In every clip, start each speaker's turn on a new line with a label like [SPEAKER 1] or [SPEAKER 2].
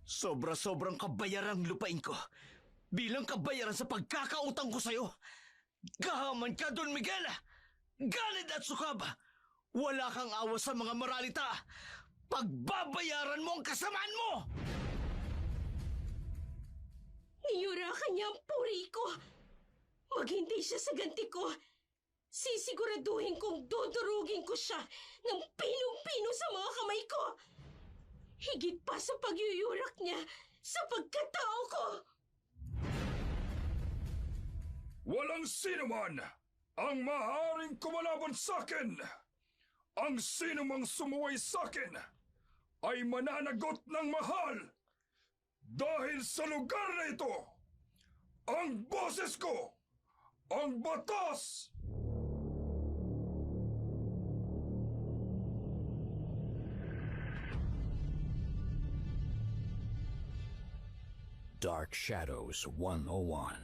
[SPEAKER 1] Sobra-sobrang kabayarang lupain ko. Bilang kabayaran sa pagkakautang ko sa'yo. Gahaman ka, Don Miguel! Galit at sukaba! Wala kang awa sa mga moralita! Pagbabayaran mo ang kasamaan mo!
[SPEAKER 2] Niyura ka niya ang puri ko. Maghintay siya sa ganti ko. Sisiguraduhin kong dudurugin ko siya ng pinong-pino sa mga kamay ko. Higit pa sa pagyuyurak niya sa pagkatao ko.
[SPEAKER 3] Walang sino man ang maaaring kumalaban sa akin. Ang sino mang sumuway sa akin ay mananagot ng mahal. Dahil sa lugar na ito, ang boses ko, ang batas!
[SPEAKER 4] Dark Shadows 101.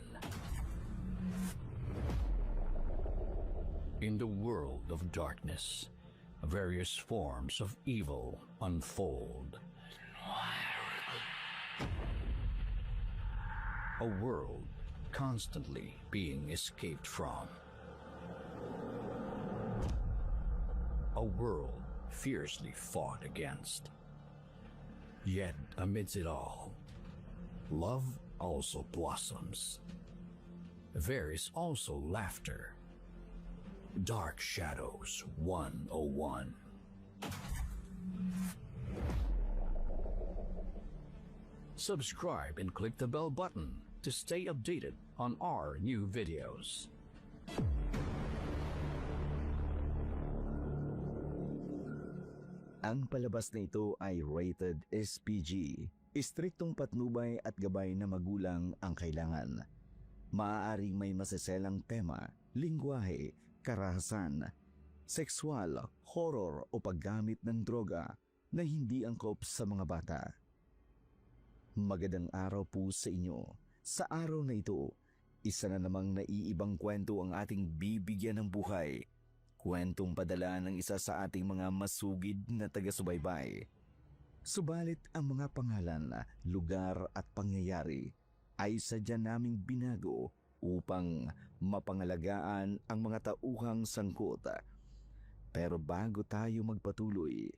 [SPEAKER 4] In the world of darkness, various forms of evil unfold. A world constantly being escaped from. A world fiercely fought against. Yet amidst it all, love also blossoms. There is also laughter. Dark Shadows 101. Subscribe and click the bell button to stay updated on our new videos.
[SPEAKER 5] Ang palabas na ito ay rated SPG. Istriktong patnubay at gabay na magulang ang kailangan. Maaaring may maseselang tema, lingwahe, karahasan, sexual, horror o paggamit ng droga na hindi angkop sa mga bata. Magandang araw po sa inyo. Sa araw na ito, isa na namang naiibang kwento ang ating bibigyan ng buhay. Kwentong padala ng isa sa ating mga masugid na taga-subaybay. Subalit ang mga pangalan, lugar at pangyayari ay sadya naming binago upang mapangalagaan ang mga tauhang sangkot. Pero bago tayo magpatuloy,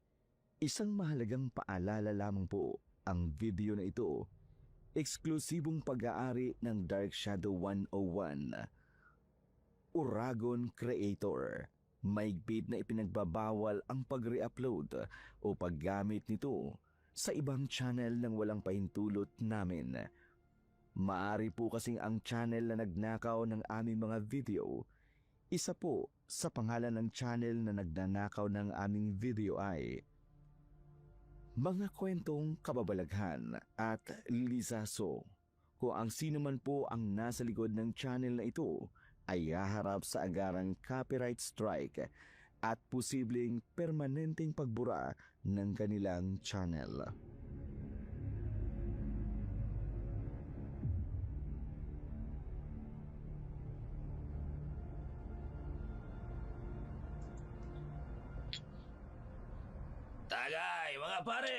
[SPEAKER 5] isang mahalagang paalala lamang po. Ang video na ito, eksklusibong pag-aari ng Dark Shadow 101. Uragon Creator. Mahigpit na ipinagbabawal ang pag-re-upload o paggamit nito sa ibang channel ng walang pahintulot namin. Maari po kasing ang channel na nagnakaw ng aming mga video, isa po sa pangalan ng channel na nagnanakaw ng aming video ay mga kwentong kababalaghan at lisaso. Kung ang sino man po ang nasa likod ng channel na ito ay haharap sa agarang copyright strike at posibleng permanenteng pagbura ng kanilang channel.
[SPEAKER 3] Tagay, mga pare!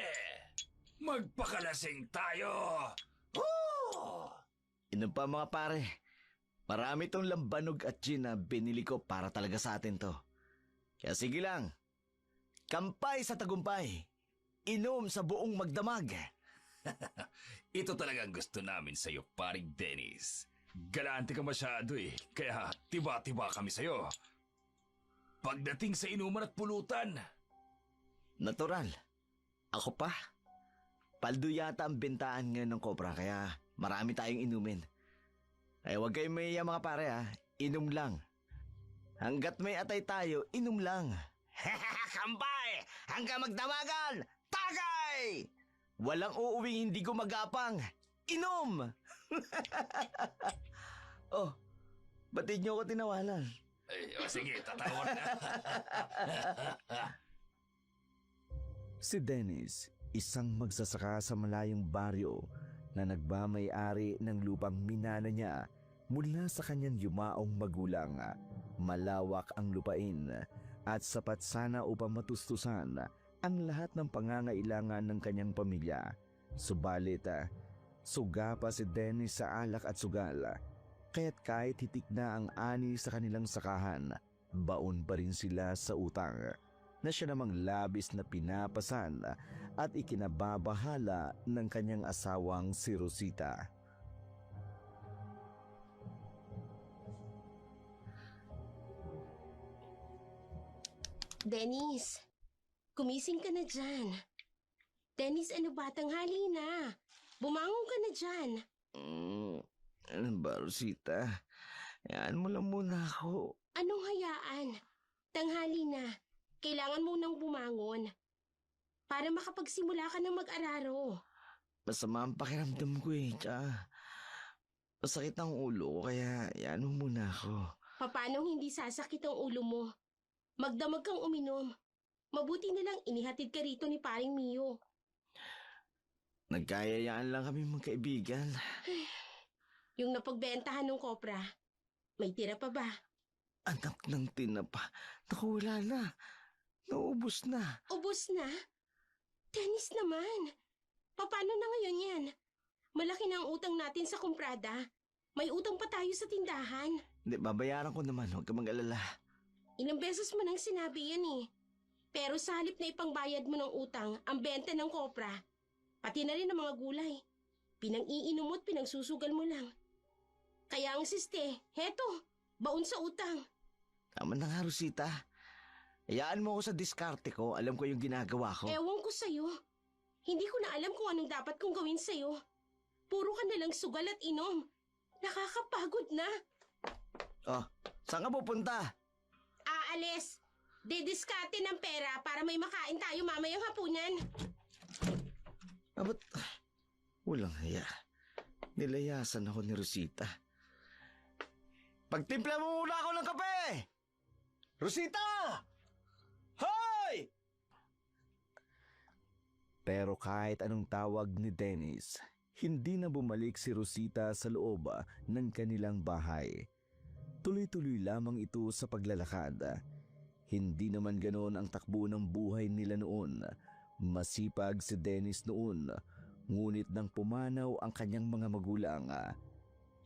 [SPEAKER 3] Magpakalasing tayo!
[SPEAKER 1] Inom pa mga pare. Marami tong lambanog at gin na binili ko para talaga sa atin to. Kaya sige lang. Kampay sa tagumpay. Inom sa buong magdamag.
[SPEAKER 3] Ito talagang gusto namin sa'yo, paring Dennis. Galante ka masyado kaya tiba-tiba kami sa'yo. Pagdating sa inuman at pulutan,
[SPEAKER 1] Natural. Ako pa. Paldo yata ang bentaan ngayon ng Cobra kaya marami tayong inumin. Kaya huwag kayong mahiya mga pare Inom lang. Hanggat may atay tayo, inom lang. Kampay! Hanggang magdamagan! Tagay! Walang uuwing hindi ko magapang. Inom! Oh, batid niyo ako tinawanan.
[SPEAKER 3] sige, tatawag na.
[SPEAKER 5] Si Dennis, isang magsasaka sa malayong baryo na nagmamay-ari ng lupang minana niya mula sa kanyang yumaong magulang. Malawak ang lupain at sapat sana upang matustusan ang lahat ng pangangailangan ng kanyang pamilya. Subalit, suga pa si Dennis sa alak at sugal. Kaya't kahit hitik na ang ani sa kanilang sakahan, baon pa rin sila sa utang na siya namang labis na pinapasan at ikinababahala ng kanyang asawang si Rosita.
[SPEAKER 2] Dennis, gumising ka na dyan. Dennis, ano ba? Tanghali na. Bumangon ka na dyan.
[SPEAKER 1] Ano ba, Rosita? Hayaan mo lang muna ako.
[SPEAKER 2] Anong hayaan? Tanghali na. Kailangan mo nang bumangon. Para makapagsimula ka ng mag-araro.
[SPEAKER 1] Masama ang pakiramdam ko eh. Tsaka, masakit ang ulo ko kaya hayaan mo muna ako.
[SPEAKER 2] Paano hindi sasakit ang ulo mo? Magdamag kang uminom. Mabuti na lang inihatid ka rito ni paring Mio.
[SPEAKER 1] Nagkayayaan lang kami magkaibigan.
[SPEAKER 2] Yung napagbentahan ng kopra, may tira pa ba?
[SPEAKER 1] Anak ng tinapa. Naku, wala na. Naubos na.
[SPEAKER 2] Ubus na? Dennis naman. Paano na ngayon yan? Malaki na ang utang natin sa kumprada. May utang pa tayo sa tindahan.
[SPEAKER 1] Hindi, babayaran ko naman. Huwag ka mag-alala.
[SPEAKER 2] Ilang beses mo nang sinabi yan eh. Pero sa halip na ipangbayad mo ng utang, ang benta ng kopra, pati na rin ang mga gulay, pinang-iinom mo't pinagsusugal mo lang. Kaya ang siste, heto, baon sa utang.
[SPEAKER 1] Tama na nga, Rosita. Hayaan mo ako sa diskarte ko. Alam ko yung ginagawa ko.
[SPEAKER 2] Ewan ko sa'yo. Hindi ko na alam kung anong dapat kong gawin sa'yo. Puro ka nalang sugal at inom. Nakakapagod na.
[SPEAKER 1] Oh, saan ka pupunta?
[SPEAKER 2] Aalis. Didiskarte ng pera para may makain tayo mamayang hapunan.
[SPEAKER 1] Ba't walang haya? Nilayasan ako ni Rosita. Pagtimpla mo muna ako ng kape! Rosita! Hoy!
[SPEAKER 5] Pero kahit anong tawag ni Dennis, hindi na bumalik si Rosita sa loob ng kanilang bahay. Tuloy-tuloy lamang ito sa paglalakad. Hindi naman ganoon ang takbo ng buhay nila noon. Masipag si Dennis noon, ngunit nang pumanaw ang kanyang mga magulang,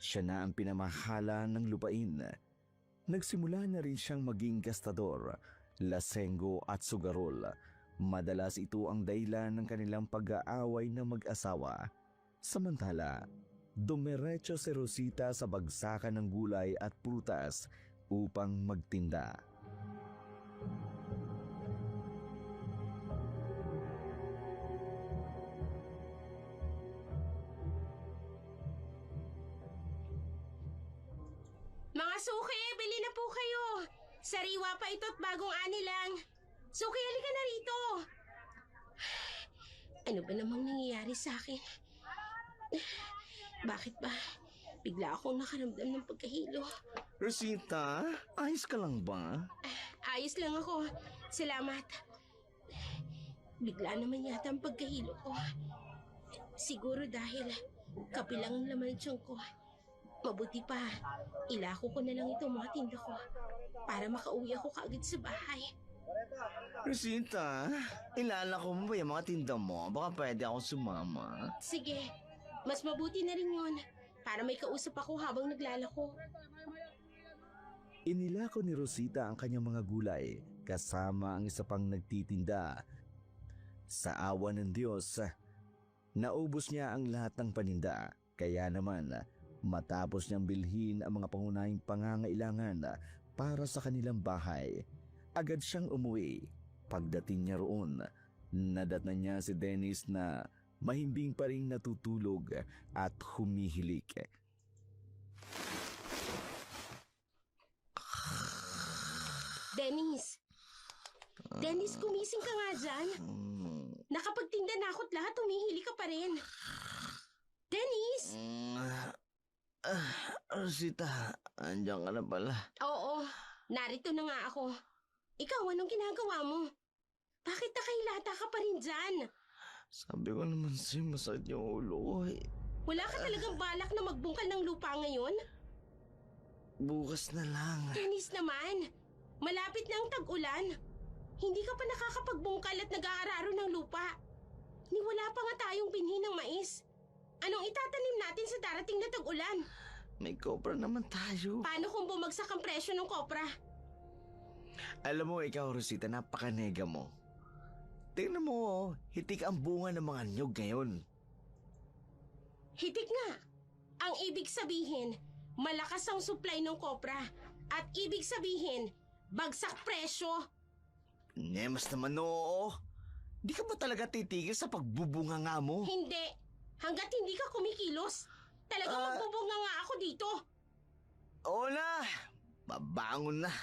[SPEAKER 5] siya na ang pinamahala ng lupain. Nagsimula na rin siyang maging gastador, lasenggo at sugarol. Madalas ito ang dahilan ng kanilang pag-aaway na mag-asawa. Samantala, dumiretso si Rosita sa bagsakan ng gulay at prutas upang magtinda.
[SPEAKER 2] Mga suki, bili na po kayo. Sariwa pa ito't bagong ani lang. Suki, halika na rito. Ano ba namang nangyayari sa akin? Bakit ba? Bigla akong nakaramdam ng pagkahilo.
[SPEAKER 1] Rosita, ayos ka lang ba?
[SPEAKER 2] Ayos lang ako. Salamat. Bigla naman yata ang pagkahilo ko. Siguro dahil kapilang ang laman ng tiyan ko. Mabuti pa, ilako ko na lang itong mga tinda ko para makauwi ako kaagad sa bahay.
[SPEAKER 1] Rosita, ilalako mo ba yung mga tinda mo? Baka pwede akong sumama.
[SPEAKER 2] Sige, mas mabuti na rin yun para may kausap ako habang naglalako.
[SPEAKER 5] Inilako ni Rosita ang kanyang mga gulay kasama ang isa pang nagtitinda. Sa awa ng Diyos, naubos niya ang lahat ng paninda. Kaya naman, matapos niyang bilhin ang mga pangunahing pangangailangan para sa kanilang bahay, agad siyang umuwi. Pagdating niya roon, nadatnan niya si Dennis na mahimbing pa rin natutulog at humihilik.
[SPEAKER 2] Dennis! Dennis, gumising ka nga dyan. Nakapagtinda na ako't lahat, humihili ka pa rin. Dennis!
[SPEAKER 1] Rosita, andyan ka na pala.
[SPEAKER 2] Oo, narito na nga ako. Ikaw, anong ginagawa mo? Bakit nakahilata ka pa rin dyan?
[SPEAKER 1] Sabi ko naman sa'yo, masakit yung ulo ko eh.
[SPEAKER 2] Wala ka talagang balak na magbungkal ng lupa ngayon?
[SPEAKER 1] Bukas na lang.
[SPEAKER 2] Dennis naman, malapit na ang tag-ulan. Hindi ka pa nakakapagbungkal at nag-aararo ng lupa. Ni wala pa nga tayong binhi ng mais. Anong itatanim natin sa darating na tag-ulan?
[SPEAKER 1] May cobra naman tayo.
[SPEAKER 2] Paano kung bumagsak ang presyo ng kopra?
[SPEAKER 1] Alam mo, ikaw, Rosita, napakanega mo. Tingnan mo, oh, hitik ang bunga ng mga nyog ngayon.
[SPEAKER 2] Hitik nga. Ang ibig sabihin, malakas ang supply ng kopra. At ibig sabihin, bagsak presyo.
[SPEAKER 1] Nemas naman, oo. Di ka ba talaga titigil sa pagbubunga nga mo?
[SPEAKER 2] Hindi. Hanggat hindi ka kumikilos, talagang magbubunga nga ako dito.
[SPEAKER 1] Oo na, mabangon na.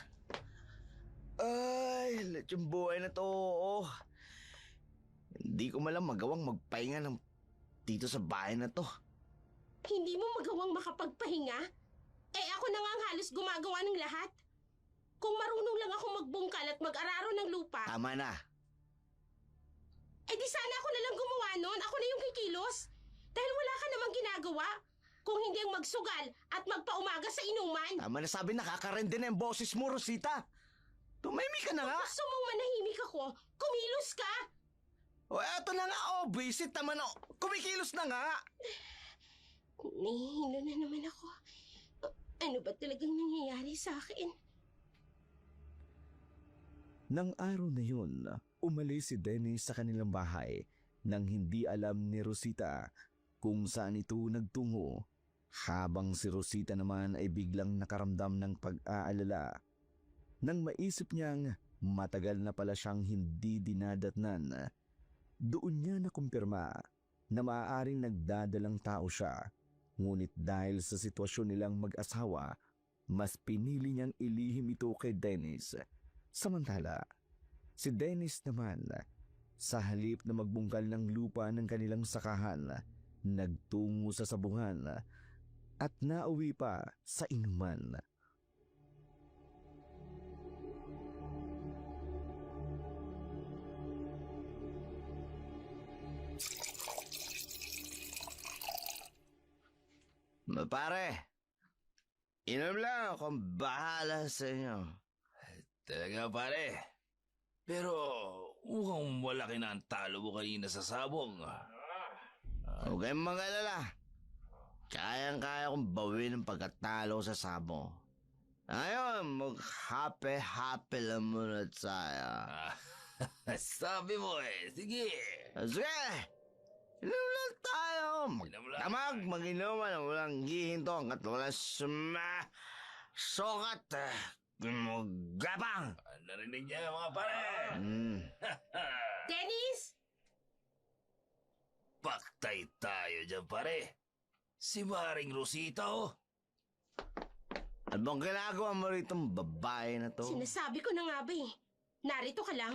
[SPEAKER 1] Ay, lahat yung buhay na to, oo. Hindi ko malang magawang magpahinga ng dito sa bahay na to.
[SPEAKER 2] Hindi mo magawang makapagpahinga? Eh ako na nga ang halos gumagawa ng lahat. Kung marunong lang ako magbungkal at mag-araro ng lupa,
[SPEAKER 1] Tama na.
[SPEAKER 2] eh di sana ako na lang gumawa nun. Ako na yung kikilos. Dahil wala ka namang ginagawa. Kung hindi ang magsugal at magpaumaga sa inuman.
[SPEAKER 1] Tama na, sabi, nakakarende na yung boses mo, Rosita. Tumahimik ka na nga.
[SPEAKER 2] Gusto mong manahimik ako, kumilos ka.
[SPEAKER 1] O eto na nga, oh, visit naman, oh. Kumikilos na nga.
[SPEAKER 2] Nahihilo na naman ako. Ano ba talagang nangyayari sa akin?
[SPEAKER 5] Nang araw na yun, umalis si Dennis sa kanilang bahay nang hindi alam ni Rosita kung saan ito nagtungo, habang si Rosita naman ay biglang nakaramdam ng pag-aalala. Nang maisip niyang matagal na pala siyang hindi dinadatnan, doon niya nakumpirma na maaaring nagdadalang tao siya. Ngunit dahil sa sitwasyon nilang mag-asawa, mas pinili niyang ilihim ito kay Dennis. Samantala, si Dennis naman, sa halip na magbungkal ng lupa ng kanilang sakahan, nagtungo sa sabungan at nauwi pa sa inuman.
[SPEAKER 1] Pare, inom lang akong bahala sa inyo.
[SPEAKER 6] Talaga pare. Pero mukhang malaki na ang talo mo kanina sa sabong.
[SPEAKER 1] Huwag kayong mag-alala. Kayang-kaya kong bawin ang pagkatalo sa sabo. Ngayon, mag-happy-happy lang muna tayo.
[SPEAKER 6] Sabi mo eh. Sige.
[SPEAKER 1] Sige! Inom lang tayo.
[SPEAKER 6] Inom lang.
[SPEAKER 1] Magdamag, mag-inuman ang walang hihinto hanggat walang sukat. Gabang!
[SPEAKER 6] Narinig niya mga pare.
[SPEAKER 2] Dennis!
[SPEAKER 6] Paktay tayo dyan pare. Si Maring Rosita oh.
[SPEAKER 1] Ano bang ginagawa mo rito babae na to?
[SPEAKER 2] Sinasabi ko na nga ba eh. Narito ka lang.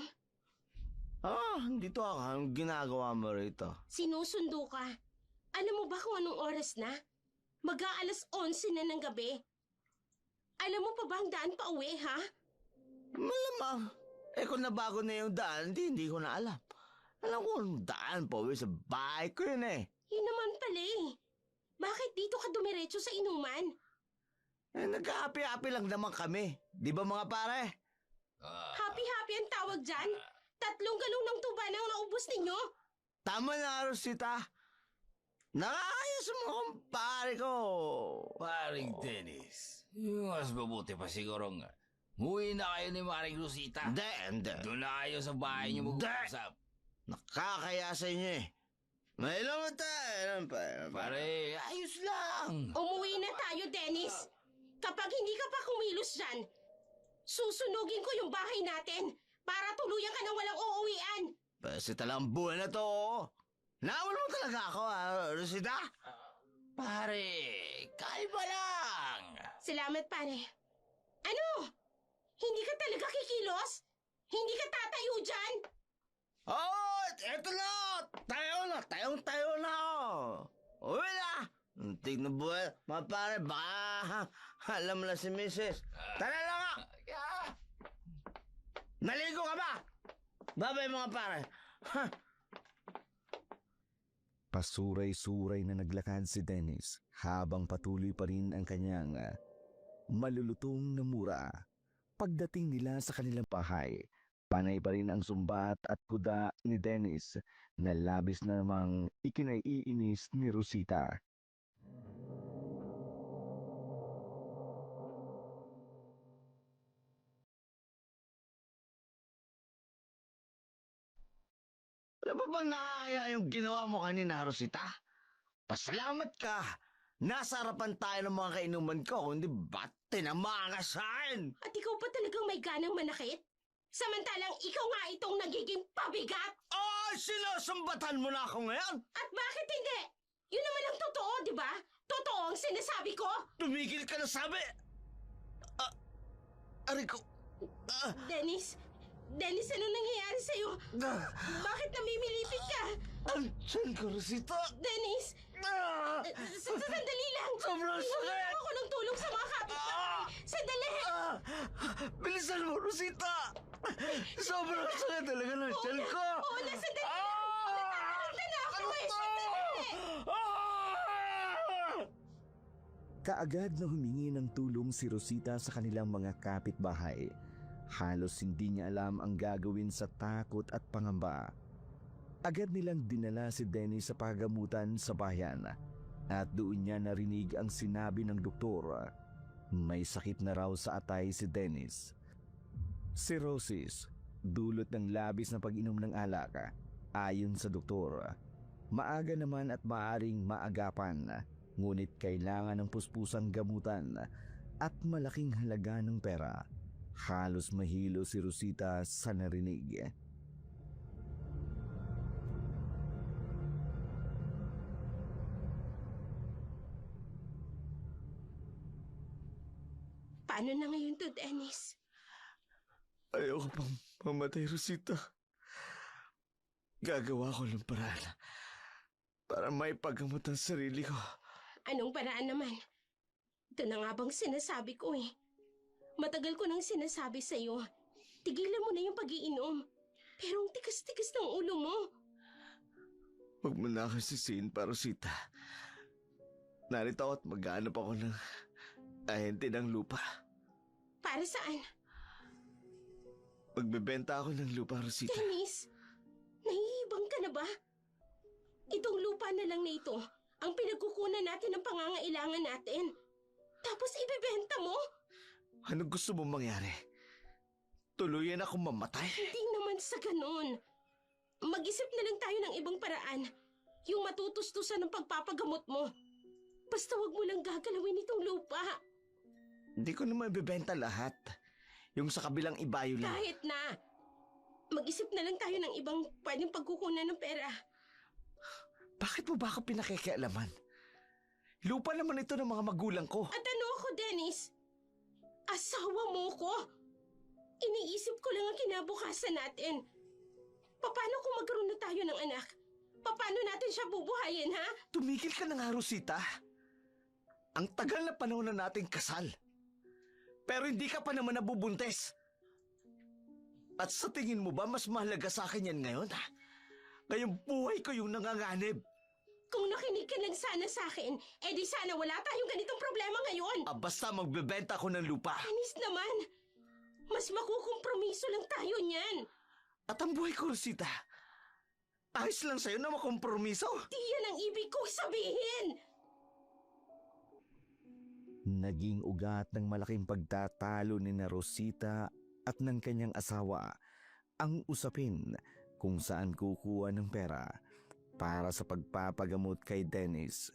[SPEAKER 1] Dito ako. Anong ginagawa mo rito?
[SPEAKER 2] Sinusundo ka. Alam mo ba kung anong oras na? Mag-aalas 11 na ng gabi. Alam mo pa ba ang daan pa uwi, ha?
[SPEAKER 1] Malamang. Kung nabago na yung daan, hindi ko na alam. Alam ko ang daan pa uwi sa bahay ko yun eh.
[SPEAKER 2] Yun naman pala eh. Bakit dito ka dumiretso sa inuman?
[SPEAKER 1] Nagka-happy-happy lang naman kami. Di ba mga pare?
[SPEAKER 2] Happy-happy ang tawag dyan? 3 galong ng tuba na ang naubos ninyo?
[SPEAKER 1] Tama na, Rosita. Nakakayos mo kong pare ko.
[SPEAKER 6] Paring Dennis. Yung mas mabuti pa siguro nga. Muwi na kayo ni Maring Rosita.
[SPEAKER 1] Hindi.
[SPEAKER 6] Doon na kayo sa bahay niyo mag-uusap.
[SPEAKER 1] Nakakaya sa inyo eh. May ilan mo tayo. Ilan pa.
[SPEAKER 6] Pare, ayos lang.
[SPEAKER 2] Umuwi na tayo, Dennis. Kapag hindi ka pa kumilos dyan, susunugin ko yung bahay natin para tuluyan ka ng walang uuwian.
[SPEAKER 1] Basta talang buwan na to. Nawala mo talaga ako, Rosita.
[SPEAKER 6] Pare, kalma lang.
[SPEAKER 2] Salamat, pare. Ano? Hindi ka talaga kikilos? Hindi ka tatayo dyan?
[SPEAKER 1] Eto na. Tayong-tayo na. Uwi na. Tignan buwan. Mga pare, baka alam mo na si Mrs. Tara na nga. Naligo ka ba? Babay mga pare.
[SPEAKER 5] Pasuray-suray na naglakad si Dennis habang patuloy pa rin ang kanyang malulutong na mura. Pagdating nila sa kanilang bahay, Panay pa rin ang sumbat at kuda ni Dennis na labis na namang ikinaiinis ni Rosita.
[SPEAKER 1] Ano ba bang nakakaya yung ginawa mo kanina, Rosita? Pasalamat ka! Nasa harapan tayo ng mga kainuman ko, hindi ba tinamanga sa akin?
[SPEAKER 2] At ikaw pa talagang may ganang manakit? Samantalang ikaw nga itong nagiging pabigat!
[SPEAKER 1] Oh, sinusumbatan mo na ako ngayon?
[SPEAKER 2] At bakit hindi? Yun naman ang totoo, di ba? Totoo ang sinasabi ko!
[SPEAKER 1] Tumigil ka na sabi! Aray ko!
[SPEAKER 2] Dennis, ano nangyayari sa'yo? Bakit namimilipit ka?
[SPEAKER 1] Ang tiyan ko, Rosita!
[SPEAKER 2] Dennis, sandali lang!
[SPEAKER 1] Sobrang sakit!
[SPEAKER 2] Hihingi ako ng tulong sa mga kapitbahay! Sandali!
[SPEAKER 1] Bilisan mo, Rosita! Sobrang sakit talaga ng tiyan ko!
[SPEAKER 2] Oo na, sandali lang! Natataranta na ako eh! Sandali!
[SPEAKER 5] Kaagad na humingi ng tulong si Rosita sa kanilang mga kapitbahay. Halos hindi niya alam ang gagawin sa takot at pangamba. Agad nilang dinala si Dennis sa pagamutan sa bayan at doon niya narinig ang sinabi ng doktor. May sakit na raw sa atay si Dennis. Cirrhosis, dulot ng labis na pag-inom ng alak. Ayon sa doktor, maaga naman at maaring maagapan, ngunit kailangan ng puspusang gamutan at malaking halaga ng pera. Halos mahilo si Rosita sa narinig.
[SPEAKER 2] Paano na ngayon to, Dennis?
[SPEAKER 1] Ayoko pang mamatay, Rosita. Gagawa ko ng paraan para may paggamot ang sarili ko.
[SPEAKER 2] Anong paraan naman? Ito na nga bang sinasabi ko eh. Matagal ko nang sinasabi sa'yo. Tigilan mo na yung pag-iinom. Pero ang tigas-tigas ng ulo mo.
[SPEAKER 1] Huwag mo na akong sisihin pa, Rosita. Narito ako at maghanap ako ng ahente ng lupa.
[SPEAKER 2] Para saan?
[SPEAKER 1] Magbebenta ako ng lupa, Rosita.
[SPEAKER 2] Dennis, nahihibang ka na ba? Itong lupa na lang na ito ang pinagkukunan natin ng pangangailangan natin. Tapos ibebenta mo?
[SPEAKER 1] Anong gusto mong mangyari? Tuluyan akong mamatay?
[SPEAKER 2] Hindi naman sa ganun. Mag-isip na lang tayo ng ibang paraan. Yung matutustusan ng pagpapagamot mo. Basta wag mo lang gagalawin itong lupa.
[SPEAKER 1] Hindi ko naman ibebenta lahat. Yung sa kabilang ibayo lang.
[SPEAKER 2] Kahit na. Mag-isip na lang tayo ng ibang pwedeng pagkukunan ng pera.
[SPEAKER 1] Bakit mo ba ako pinakikialaman? Lupa naman ito ng mga magulang ko.
[SPEAKER 2] At ano ako, Dennis? Asawa mo ko? Iniisip ko lang ang kinabukasan natin. Paano kung magkaroon na tayo ng anak? Paano natin siya bubuhayin, ha?
[SPEAKER 1] Tumigil ka na nga, Rosita. Ang tagal na panahon na nating kasal. Pero hindi ka pa naman nabubuntis. At sa tingin mo ba mas mahalaga sa akin yan ngayon? Ngayong buhay ko yung nanganganib.
[SPEAKER 2] Kung nakinig ka lang sana sa akin, edi sana wala tayong ganitong problema ngayon.
[SPEAKER 1] Basta magbebenta ko ng lupa.
[SPEAKER 2] Dennis naman, mas makukompromiso lang tayo niyan.
[SPEAKER 1] At ang buhay ko, Rosita, ayos lang sa'yo na makompromiso.
[SPEAKER 2] Di yan ang ibig kong sabihin.
[SPEAKER 5] Naging ugat ng malaking pagtatalo ni na Rosita at ng kanyang asawa ang usapin kung saan kukuha ng pera para sa pagpapagamot kay Dennis.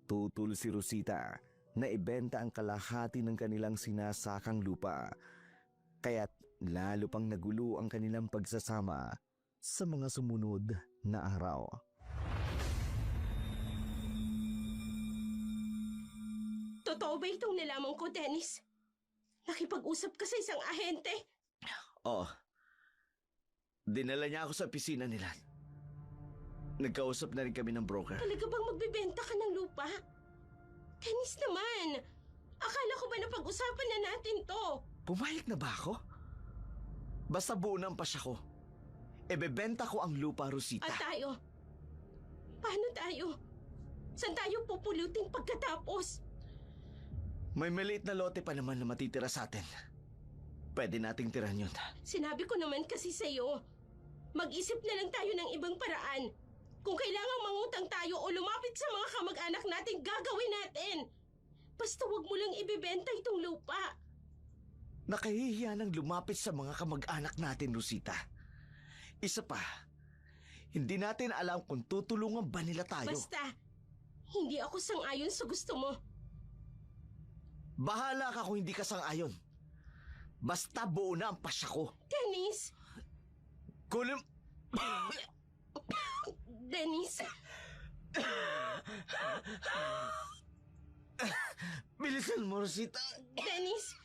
[SPEAKER 5] Tutol si Rosita na ibenta ang kalahati ng kanilang sinasakang lupa, kaya't lalo pang nagulo ang kanilang pagsasama sa mga sumunod na araw.
[SPEAKER 2] Totoo ba itong nalaman ko, Dennis? Nakipag-usap ka sa isang ahente?
[SPEAKER 1] Oo. Dinala niya ako sa opisina nila. Nagkausap na rin kami ng broker.
[SPEAKER 2] Talaga bang magbibenta ka ng lupa? Dennis naman, akala ko ba napag-usapan na natin to?
[SPEAKER 1] Pumayag na ba ako? Basta buo ng pasya ko. Ebebenta ko ang lupa, Rosita.
[SPEAKER 2] At tayo? Paano tayo? Saan tayo pupulutin pagkatapos?
[SPEAKER 1] May maliit na lote pa naman na matitira sa atin. pwede nating tirahan yun.
[SPEAKER 2] Sinabi ko naman kasi sa'yo, mag-isip na lang tayo ng ibang paraan. Kung kailangang mangutang tayo o lumapit sa mga kamag-anak natin, gagawin natin. Basta wag mo lang ibibenta itong lupa.
[SPEAKER 1] Nakahihiya nang lumapit sa mga kamag-anak natin, Rosita. Isa pa, hindi natin alam kung tutulungan ba nila tayo.
[SPEAKER 2] Basta, hindi ako sang-ayon sa gusto mo.
[SPEAKER 1] Bahala ka kung hindi ka sang-ayon. Basta buo na ang pasya ko.
[SPEAKER 2] Dennis!
[SPEAKER 1] Kulim...
[SPEAKER 2] Dennis!
[SPEAKER 1] Bilisan mo, Rosita.
[SPEAKER 2] Dennis!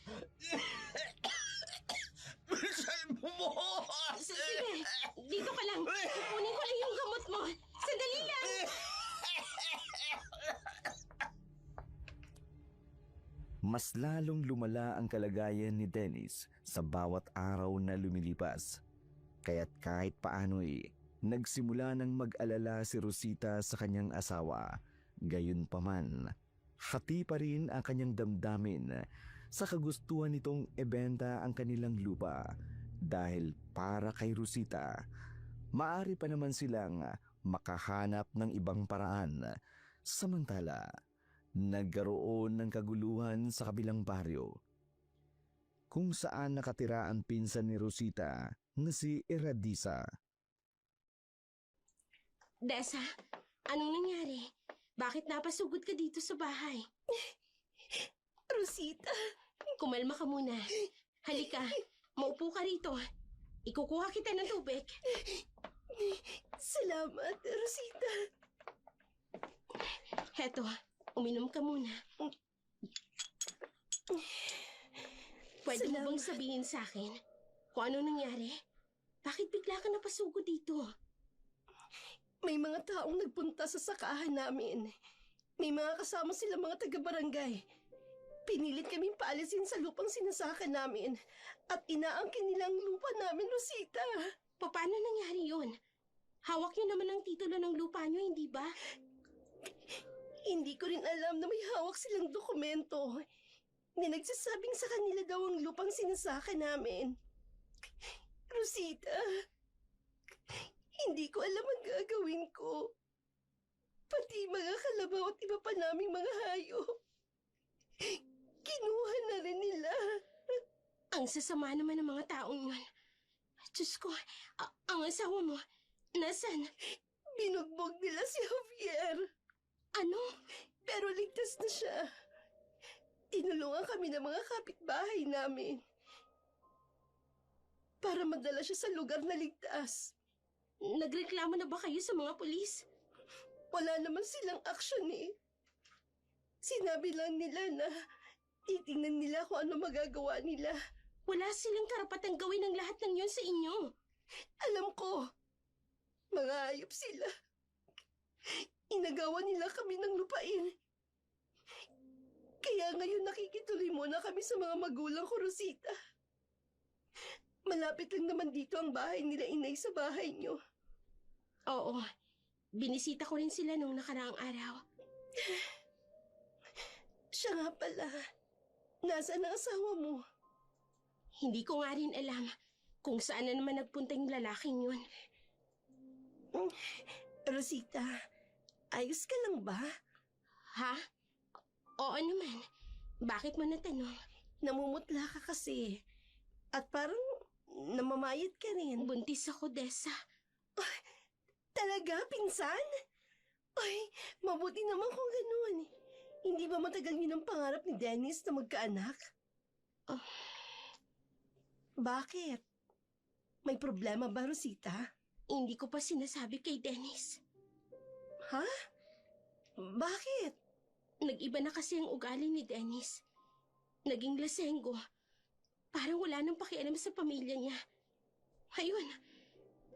[SPEAKER 1] Bilisan mo!
[SPEAKER 2] Sige, dito ka lang. Kukunin ko lang yung gamot mo. Sandali lang!
[SPEAKER 5] Mas lalong lumala ang kalagayan ni Dennis sa bawat araw na lumilipas. Kaya't kahit paano'y nagsimula ng mag-alala si Rosita sa kanyang asawa. Gayunpaman, hati pa rin ang kanyang damdamin sa kagustuhan nitong ibenta ang kanilang lupa dahil para kay Rosita, maaari pa naman silang makahanap ng ibang paraan. Samantala, nagkaroon ng kaguluhan sa kabilang baryo kung saan nakatira ang pinsan ni Rosita na si Eradisa.
[SPEAKER 2] Desa, anong nangyari? Bakit napasugod ka dito sa bahay?
[SPEAKER 7] Rosita,
[SPEAKER 2] Kumalma ka muna. Halika, maupo ka rito. Ikukuha kita ng tubig.
[SPEAKER 7] salamat, Rosita.
[SPEAKER 2] Heto, uminom ka muna. Pwede mo bang sabihin sa akin kung ano nangyari? Bakit bigla ka napasugod dito?
[SPEAKER 7] May mga taong nagpunta sa sakahan namin. May mga kasama sila mga taga-barangay. Pinilit kaming paalisin sa lupang sinasaka namin at inaangkin nilang lupa namin, Rosita.
[SPEAKER 2] Paano nangyari yun? Hawak niyo naman ang titulo ng lupa niyo, hindi ba?
[SPEAKER 7] Hindi ko rin alam na may hawak silang dokumento na nagsasabing sa kanila daw ang lupang sinasaka namin. Rosita, hindi ko alam ang gagawin ko. Pati mga kalabaw at iba pa naming mga hayop. Kinuha na rin nila.
[SPEAKER 2] Ang sasama naman ng mga taong yun. Diyos ko, ang asawa mo, nasan?
[SPEAKER 7] Binugbog nila si Javier.
[SPEAKER 2] Ano?
[SPEAKER 7] Pero ligtas na siya. Tinulungan kami ng mga kapitbahay namin para madala siya sa lugar na ligtas.
[SPEAKER 2] Nagreklamo na ba kayo sa mga pulis?
[SPEAKER 7] Wala naman silang aksyon eh. Sinabi lang nila na titingnan nila kung ano magagawa nila.
[SPEAKER 2] Wala silang karapatang gawin ang lahat ng yun sa inyo.
[SPEAKER 7] Alam ko, mga hayop sila. Inagawan nila kami ng lupain. Kaya ngayon nakikituloy muna kami sa mga magulang ko, Rosita. Malapit lang naman dito ang bahay nila inay sa bahay niyo.
[SPEAKER 2] Oo, binisita ko rin sila nung nakaraang araw.
[SPEAKER 7] Siya nga pala. Nasaan ang asawa mo?
[SPEAKER 2] Hindi ko nga rin alam kung saan na naman nagpunta yung lalaking yun.
[SPEAKER 7] Rosita, ayos ka lang ba?
[SPEAKER 2] Ha? Oo naman. Bakit mo natanong?
[SPEAKER 7] Namumutla ka kasi. At parang namamayat ka rin.
[SPEAKER 2] Buntis ako, Desa.
[SPEAKER 7] Talaga, pinsan? Ay, mabuti naman kung ganun. Hindi ba matagal yun ang pangarap ni Dennis na magkaanak?
[SPEAKER 2] Oh.
[SPEAKER 7] Bakit? May problema ba, Rosita?
[SPEAKER 2] Hindi ko pa sinasabi kay Dennis.
[SPEAKER 7] Ha? Bakit?
[SPEAKER 2] Nag-iba na kasi ang ugali ni Dennis. Naging lasenggo. Parang wala nang pakialam sa pamilya niya. Ayun,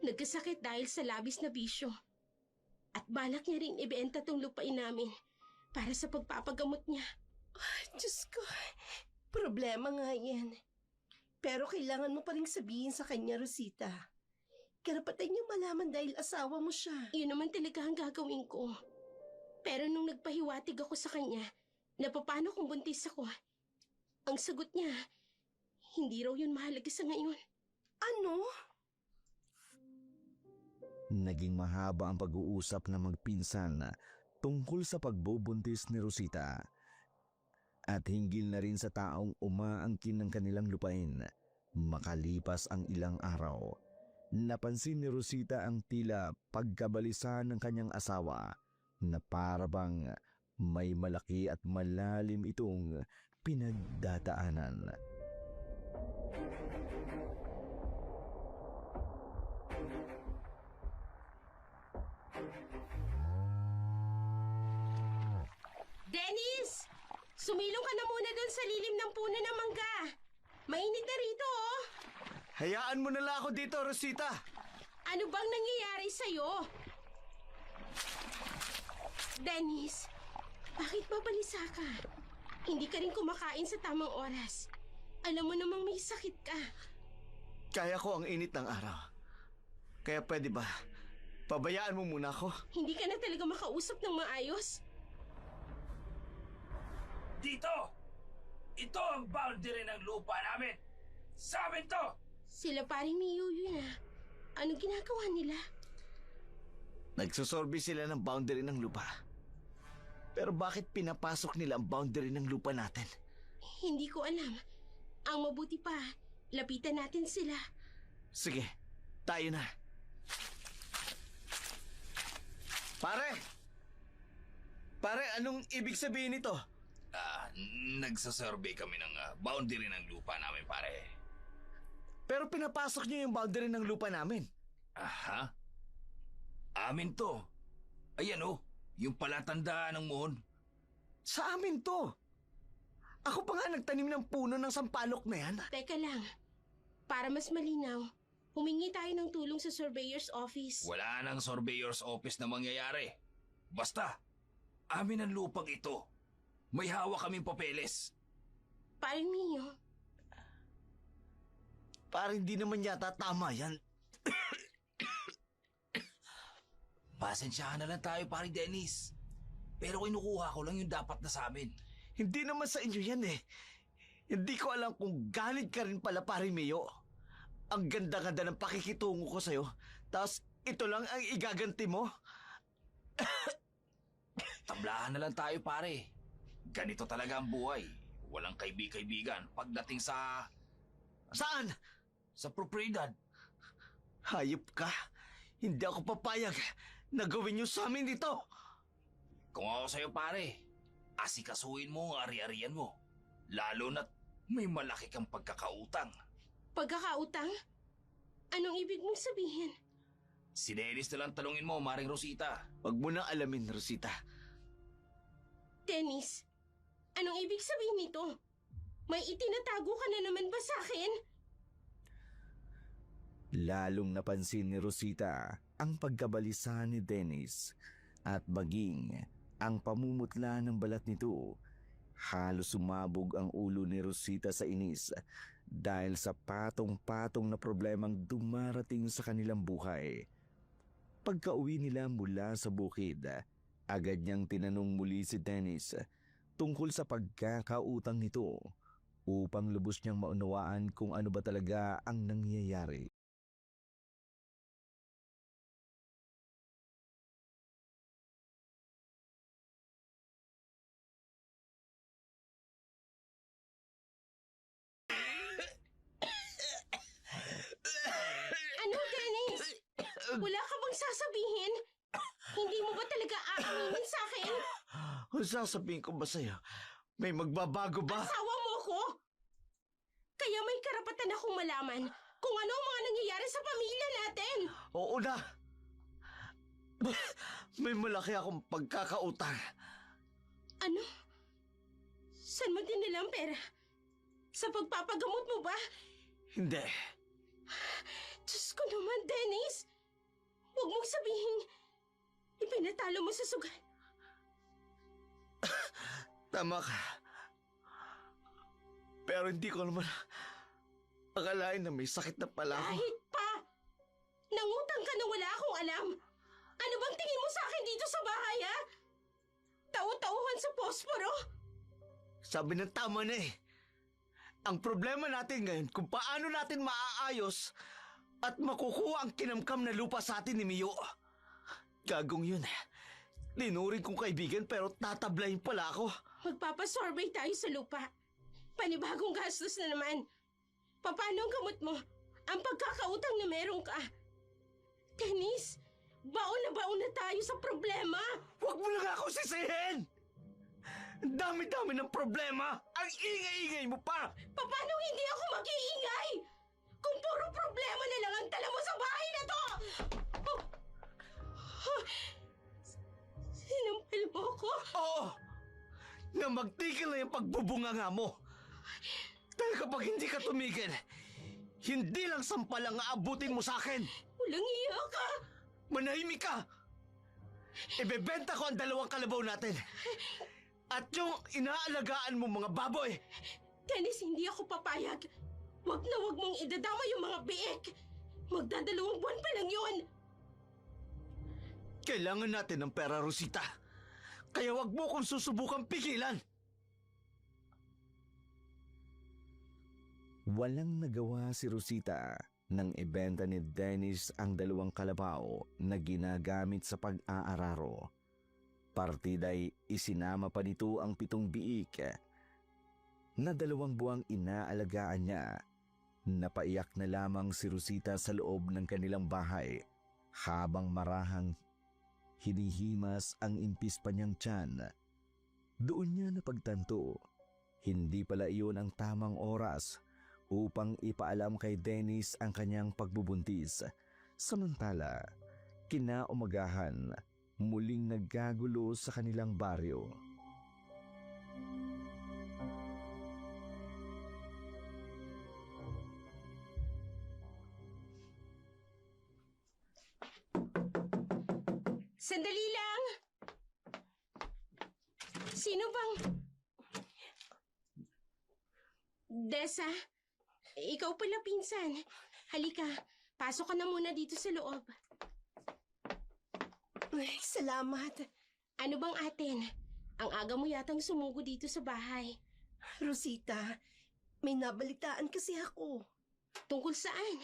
[SPEAKER 2] nagkasakit dahil sa labis na bisyo. At balak niya rin ibenta tong lupain namin para sa pagpapagamot niya.
[SPEAKER 7] Diyos ko, problema nga yan. Pero kailangan mo pa rin sabihin sa kanya, Rosita. Karapatan niyang malaman dahil asawa mo siya.
[SPEAKER 2] Yun naman talaga ang gagawin ko. Pero nung nagpahiwatig ako sa kanya, na paano kung buntis ako, ang sagot niya, Hindi raw yun mahalaga sa ngayon.
[SPEAKER 7] Ano?
[SPEAKER 5] Naging mahaba ang pag-uusap ng magpinsan tungkol sa pagbubuntis ni Rosita. At hinggil na rin sa taong umaangkin ng kanilang lupain. Makalipas ang ilang araw, napansin ni Rosita ang tila pagkabalisa ng kanyang asawa na parabang may malaki at malalim itong pinagdadaanan.
[SPEAKER 2] Dennis! Sumilong ka na muna doon sa lilim ng puno ng mangga. Mainit na rito, oh.
[SPEAKER 1] Hayaan mo na lang ako dito, Rosita.
[SPEAKER 2] Ano bang nangyayari sa'yo? Dennis, bakit babalisa ka? Hindi ka rin kumakain sa tamang oras. Alam mo namang may sakit ka.
[SPEAKER 1] Kaya ko ang init ng araw. Kaya pwede ba, pabayaan mo muna ako?
[SPEAKER 2] Hindi ka na talaga makausap ng maayos.
[SPEAKER 3] Dito! Ito ang boundary ng lupa namin! Sa amin to!
[SPEAKER 2] Sila paring ni Yuyu na. Ano ginagawa nila?
[SPEAKER 1] Nagsusorbe sila ng boundary ng lupa. Pero bakit pinapasok nila ang boundary ng lupa natin?
[SPEAKER 2] Hindi ko alam. Ang mabuti pa, lapitan natin sila.
[SPEAKER 1] Sige, tayo na. Pare! Pare, anong ibig sabihin nito?
[SPEAKER 6] Nagsasurvey kami ng boundary ng lupa namin, pare.
[SPEAKER 1] Pero pinapasok niyo yung boundary ng lupa namin.
[SPEAKER 6] Aha? Amin to. Ayan oh, yung palatandaan ng muhon.
[SPEAKER 1] Sa amin to. Ako pa nga nagtanim ng puno ng sampalok na yan.
[SPEAKER 2] Teka lang. Para mas malinaw, humingi tayo ng tulong sa surveyor's office.
[SPEAKER 6] Wala nang surveyor's office na mangyayari. Basta, amin ang lupang ito. May hawak kaming papeles.
[SPEAKER 2] Paring Mio,
[SPEAKER 1] Parang hindi naman yata tama yan.
[SPEAKER 6] Pasensyahan na lang tayo, paring Dennis. Pero kinukuha ko lang yung dapat na sa amin.
[SPEAKER 1] Hindi naman sa inyo yan eh. Hindi ko alam kung galit ka rin pala, pare Mayo. Ang ganda-ganda ng pakikitungo ko sa'yo. Tapos ito lang ang igaganti mo?
[SPEAKER 6] Tablahan na lang tayo, pare. Ganito talaga ang buhay. Walang kaibigan pagdating sa
[SPEAKER 1] Saan?
[SPEAKER 6] propriedad.
[SPEAKER 1] Hayop ka. Hindi ako papayag na gawin niyo sa amin dito.
[SPEAKER 6] Kung ako sa'yo, pare, asikasuhin mo ang ari-arian mo. Lalo na't may malaki kang pagkakautang.
[SPEAKER 2] pagkakautang? Anong ibig mong sabihin?
[SPEAKER 6] Si Dennis na lang tanungin mo, Maring Rosita.
[SPEAKER 1] Huwag mo nang alamin, Rosita.
[SPEAKER 2] Dennis, anong ibig sabihin nito? May itinatago ka na naman ba sa akin?
[SPEAKER 5] Lalong napansin ni Rosita ang pagkabalisa ni Dennis at maging ang pamumutla ng balat nito. Halos sumabog ang ulo ni Rosita sa inis dahil sa patong-patong na problemang dumarating sa kanilang buhay. Pagka-uwi nila mula sa bukid, agad niyang tinanong muli si Dennis tungkol sa pagkakautang nito upang lubos niyang maunawaan kung ano ba talaga ang nangyayari.
[SPEAKER 2] Ano, Dennis? Wala ka bang sasabihin? Hindi mo ba talaga aaminin sa akin?
[SPEAKER 1] Kung sasabihin ko ba sa'yo, may magbabago ba?
[SPEAKER 2] Asawa mo ko? Kaya may karapatan akong malaman kung ano ang mga nangyayari sa pamilya natin.
[SPEAKER 1] Oo na. May malaki akong pagkakautang.
[SPEAKER 2] Ano? Saan mo dinala ang pera? Sa pagpapagamot mo ba?
[SPEAKER 1] Hindi.
[SPEAKER 2] Diyos ko naman, Dennis. Huwag mong sabihin, ipinatalo mo sa sugal.
[SPEAKER 1] Tama ka. Pero hindi ko naman akalain na may sakit na pala ako.
[SPEAKER 2] Kahit pa, nangutang ka na wala akong alam. Ano bang tingin mo sa akin dito sa bahay, ha? Tau-tauhan sa posporo?
[SPEAKER 1] Sabi ng tama na eh. Ang problema natin ngayon kung paano natin maaayos at makukuha ang kinamkam na lupa sa atin ni Mio. Gagong yun. Linuring kong kaibigan pero tatablayin pala ako.
[SPEAKER 2] Magpapasorbay tayo sa lupa. Panibagong gastos na naman. Paano ang gamot mo? Ang pagkakautang na meron ka. Dennis, baon na tayo sa problema.
[SPEAKER 1] Huwag mo lang ako sisihin! Ang dami-dami ng problema! Ang ingay-ingay mo pa!
[SPEAKER 2] Paano hindi ako mag-iingay? Kung puro problema na lang ang dala mo sa bahay na to! Sinampal mo ko?
[SPEAKER 1] Oo! Na magtigil na yung pagbubunganga mo. Dahil kapag hindi ka tumigil, hindi lang sampal ang aabutin mo sa akin.
[SPEAKER 2] Walang iya ka!
[SPEAKER 1] Manahimik ka! Ibebenta ko ang 2 kalabaw natin. At yung inaalagaan mo mga baboy.
[SPEAKER 2] Dennis, hindi ako papayag. Wag na wag mong idadama yung mga biik. Magdadalawang buwan pa lang yun.
[SPEAKER 1] Kailangan natin ng pera, Rosita. Kaya wag mo kong susubukang pigilan.
[SPEAKER 5] Walang nagawa si Rosita nang ibenta ni Dennis ang 2 kalabaw na ginagamit sa pag-aararo. Partida'y isinama pa nito ang 7 biik na 2 buwang inaalagaan niya. Napaiyak na lamang si Rosita sa loob ng kanilang bahay habang marahang hinihimas ang impis pa niyang tiyan. Doon niya napagtanto, hindi pala iyon ang tamang oras upang ipaalam kay Dennis ang kanyang pagbubuntis. Samantala, kinaumagahan, muling nagkagulo sa kanilang baryo.
[SPEAKER 2] Sandali lang! Sino bang... Desa, ikaw pala pinsan. Halika, pasok ka na muna dito sa loob.
[SPEAKER 7] Ay, salamat.
[SPEAKER 2] Ano bang atin? Ang aga mo yatang sumugo dito sa bahay.
[SPEAKER 7] Rosita, may nabalitaan kasi ako.
[SPEAKER 2] Tungkol saan?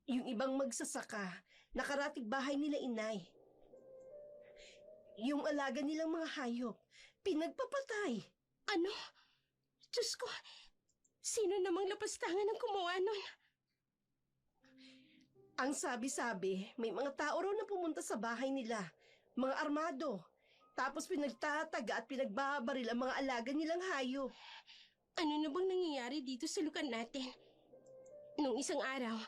[SPEAKER 7] Yung ibang magsasaka, nakaratig bahay nila inay. Yung alaga nilang mga hayop, pinagpapatay.
[SPEAKER 2] Ano? Diyos ko, sino namang lapastangan ang gumawa nun?
[SPEAKER 7] Ang sabi-sabi, may mga tao raw na pumunta sa bahay nila, mga armado. Tapos pinagtataga at pinagbabaril ang mga alaga nilang hayop.
[SPEAKER 2] Ano na bang nangyayari dito sa lugar natin? Nung isang araw,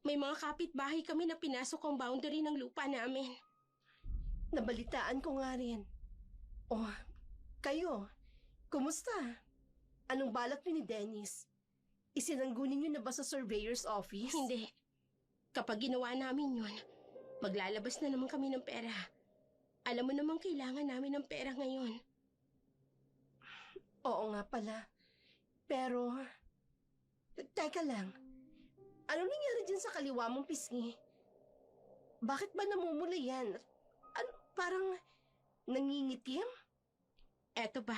[SPEAKER 2] may mga kapitbahay kami na pinasok ang boundary ng lupa namin.
[SPEAKER 7] Nabalitaan ko nga rin. Oh, kayo, kumusta? Anong balak niyo ni Dennis? Isinanggunin niyo na ba sa surveyor's office?
[SPEAKER 2] Hindi. Kapag ginawa namin yun, maglalabas na naman kami ng pera. Alam mo namang kailangan namin ng pera ngayon.
[SPEAKER 7] Oo nga pala. Pero, teka lang. Anong nangyari dyan sa kaliwa mong pisngi? Bakit ba namumula yan? Parang nangingitim?
[SPEAKER 2] Eto ba?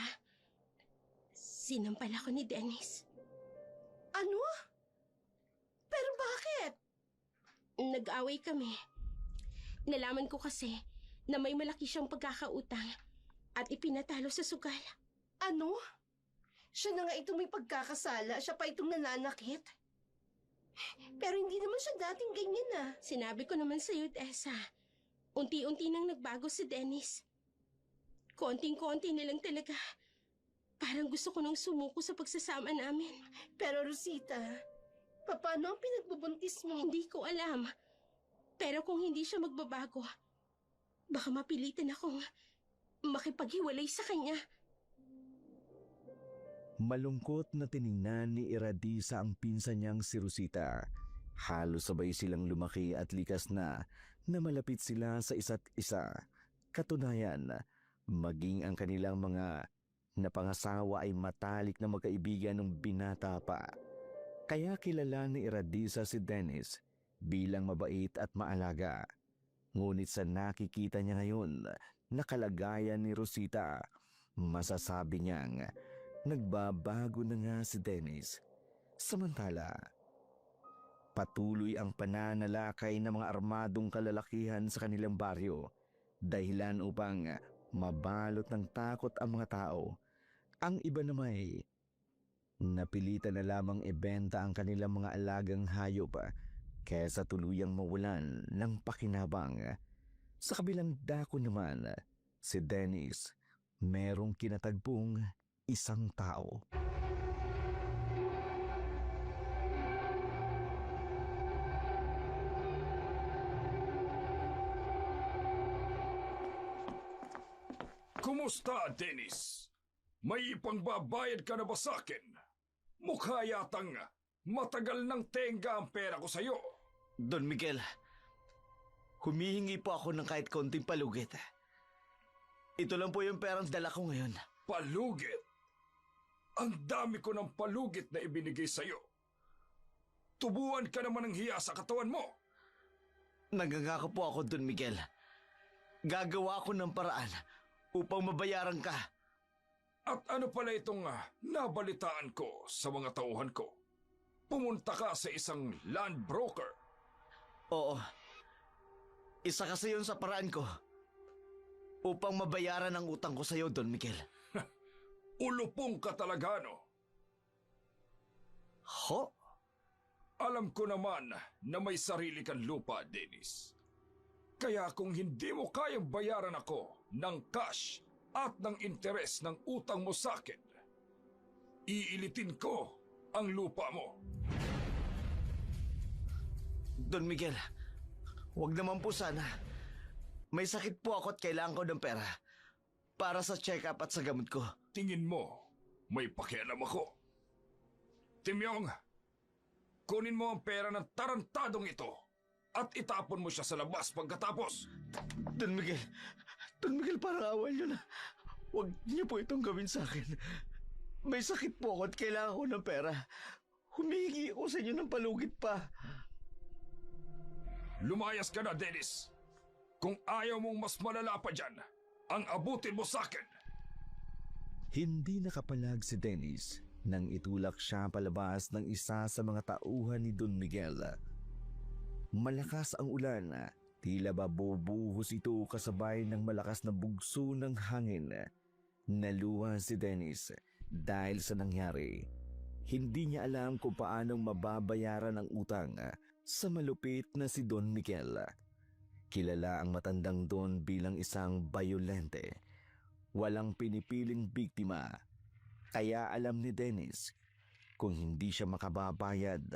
[SPEAKER 2] Sinampal ako ni Dennis.
[SPEAKER 7] Ano? Pero bakit?
[SPEAKER 2] Nag-away kami. Nalaman ko kasi na may malaki siyang pagkakautang at ipinatalo sa sugal.
[SPEAKER 7] Ano? Siya na nga itong may pagkakasala, siya pa itong nananakit. Pero hindi naman siya dating ganyan ah.
[SPEAKER 2] Sinabi ko naman sa'yo, Tessa. Unti-unti nang nagbago si Dennis. Konting-konti na lang talaga. Parang gusto ko nang sumuko sa pagsasama namin.
[SPEAKER 7] Pero Rosita, paano ang pinagbubuntis mo?
[SPEAKER 2] Hindi ko alam. Pero kung hindi siya magbabago, baka mapilitan akong makipaghiwalay sa kanya.
[SPEAKER 5] Malungkot na tiningnan ni Iradisa ang pinsan niyang si Rosita. Halos sabay silang lumaki at likas na malapit sila sa isa't isa. Katunayan, maging ang kanilang mga napangasawa ay matalik na magkaibigan ng binata pa. Kaya kilala ni Iradisa si Dennis bilang mabait at maalaga. Ngunit sa nakikita niya ngayon na kalagayan ni Rosita, masasabi niyang nagbabago na nga si Dennis. Samantala, patuloy ang pananalakay ng mga armadong kalalakihan sa kanilang baryo, dahilan upang mabalot ng takot ang mga tao. Ang iba namay, napilitan na lamang ibenta ang kanilang mga alagang hayop kaysa tuluyang mawalan ng pakinabang. Sa kabilang dako naman, si Dennis merong kinatagpong isang tao.
[SPEAKER 3] Kumusta, Dennis? May ipangbabayad ka na ba sa akin? Mukha yatang matagal ng tenga ang pera ko sa'yo.
[SPEAKER 1] Don Miguel, humihingi po ako ng kahit konting palugit. Ito lang po yung perang dala ko ngayon.
[SPEAKER 3] Palugit? Ang dami ko ng palugit na ibinigay sa'yo. Tubuan ka naman ng hiya sa katawan mo.
[SPEAKER 1] Nagangako po ako, Don Miguel. Gagawa ko ng paraan upang mabayaran ka.
[SPEAKER 3] At ano pala itong nabalitaan ko sa mga tauhan ko? Pumunta ka sa isang land broker.
[SPEAKER 1] Oo. Isa kasi yun sa paraan ko upang mabayaran ang utang ko sa iyo, Don Miguel.
[SPEAKER 3] Ulupong ka talaga, no?
[SPEAKER 1] Ho?
[SPEAKER 3] Alam ko naman na may sarili kang lupa, Dennis. Kaya kung hindi mo kayang bayaran ako ng cash at ng interes ng utang mo sa akin, iilitin ko ang lupa mo.
[SPEAKER 1] Don Miguel, wag naman po sana. May sakit po ako at kailangan ko ng pera para sa check-up at sa gamot ko.
[SPEAKER 3] Tingin mo, may pakialam ako. Timyong, kunin mo ang pera ng tarantadong ito at itapon mo siya sa labas pagkatapos.
[SPEAKER 1] Don Miguel, parang awan niyo na. Huwag niyo po itong gawin sa akin. May sakit po ako at kailangan ko ng pera. Humihingi ako sa inyo ng palugit pa.
[SPEAKER 3] Lumayas ka na, Dennis. Kung ayaw mong mas malala pa dyan, ang abutin mo sa akin.
[SPEAKER 5] Hindi nakapalag si Dennis nang itulak siya palabas ng isa sa mga tauhan ni Don Miguel. Malakas ang ulan, tila ba bubuhos ito kasabay ng malakas na bugso ng hangin. Naluha si Dennis dahil sa nangyari. Hindi niya alam kung paanong mababayaran ang utang sa malupit na si Don Miguel. Kilala ang matandang Don bilang isang bayolente. Walang pinipiling biktima. Kaya alam ni Dennis, kung hindi siya makababayad,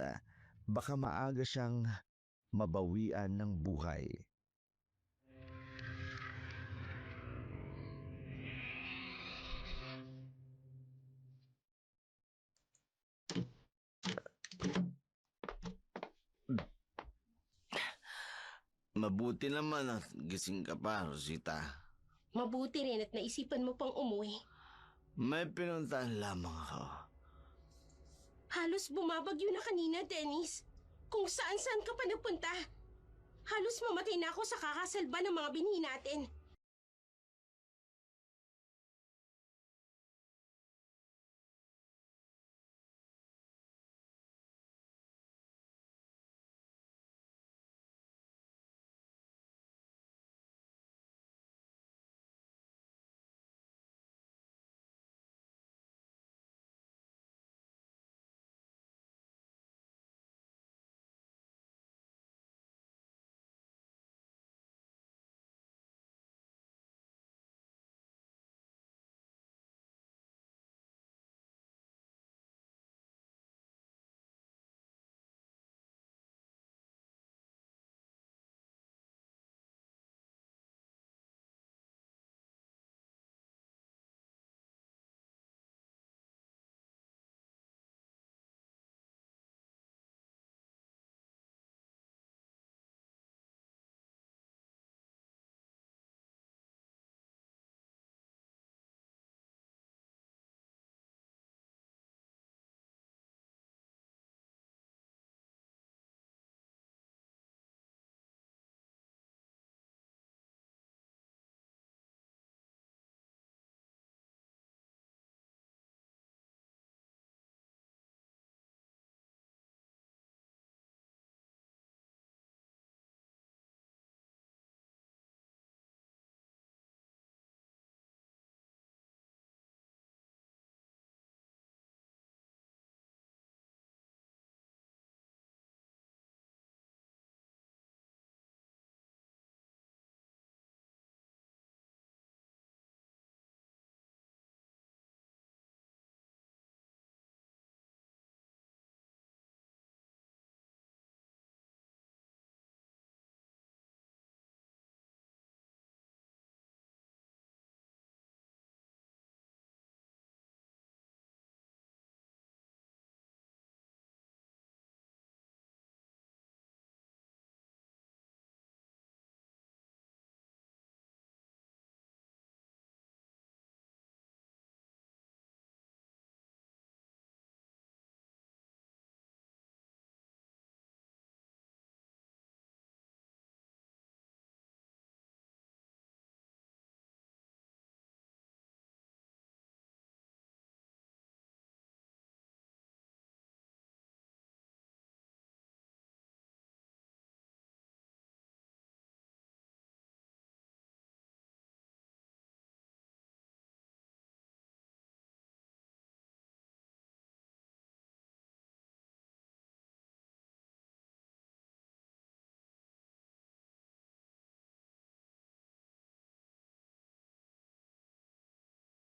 [SPEAKER 5] baka maaga siyang mabawian ng buhay.
[SPEAKER 1] Mabuti naman at gising ka pa, Rosita.
[SPEAKER 2] Mabuti rin at naisipan mo pang umuwi.
[SPEAKER 1] May pinuntahan lamang ako.
[SPEAKER 2] Halos bumabagyo na kanina, Dennis. Kung saan-saan ka pa nagpunta. Halos mamatay na ako sa kakasalba ng mga binhi natin.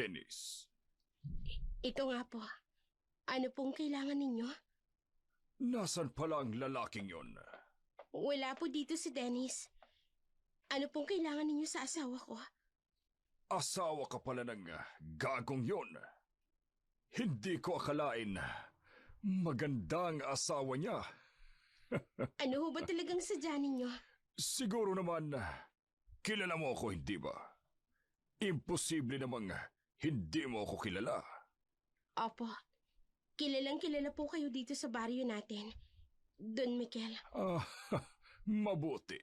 [SPEAKER 3] Dennis.
[SPEAKER 2] Ito nga po. Ano pong kailangan ninyo?
[SPEAKER 3] Nasaan pala ang lalaking yon?
[SPEAKER 2] Wala po dito si Dennis. Ano pong kailangan ninyo sa asawa ko?
[SPEAKER 3] Asawa ka pala ng gagong yon. Hindi ko akalain magandang asawa niya.
[SPEAKER 2] Ano ho ba talagang sadya ninyo?
[SPEAKER 3] Siguro naman, kilala mo ako, hindi ba? Imposible namang hindi mo ako kilala.
[SPEAKER 2] Opo. Kilalang kilala po kayo dito sa baryo natin. Don Miguel.
[SPEAKER 3] Mabuti.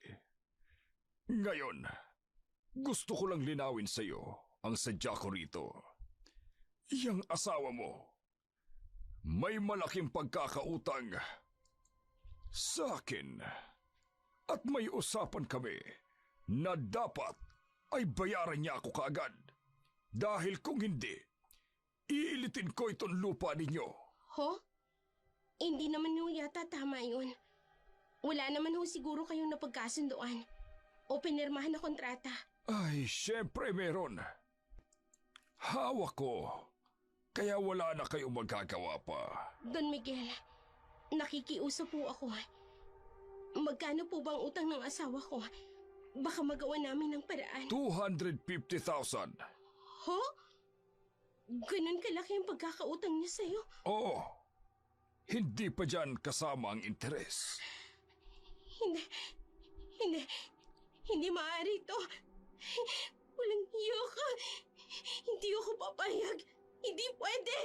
[SPEAKER 3] Ngayon, gusto ko lang linawin sa iyo ang sadya ko rito. Yang asawa mo, may malaking pagkakautang sa akin. At may usapan kami na dapat ay bayaran niya ako kaagad. Dahil kung hindi, iilitin ko itong lupa ninyo.
[SPEAKER 2] Ho? Hindi naman ho yata tama yun. Wala naman ho siguro kayong napagkasunduan o pinirmahan na kontrata.
[SPEAKER 3] Ay, syempre meron. Hawak ko. Kaya wala na kayong magagawa pa.
[SPEAKER 2] Don Miguel, nakikiusap po ako. Magkano po bang utang ng asawa ko? Baka magawa namin ng paraan.
[SPEAKER 3] 250,000.
[SPEAKER 2] Ho? Ganun kalaki ang pagkakautang niya sa'yo?
[SPEAKER 3] Oo. Hindi pa dyan kasama ang interes.
[SPEAKER 2] Hindi maaari ito. Walang iyo ka. Hindi ako papayag. Hindi pwede.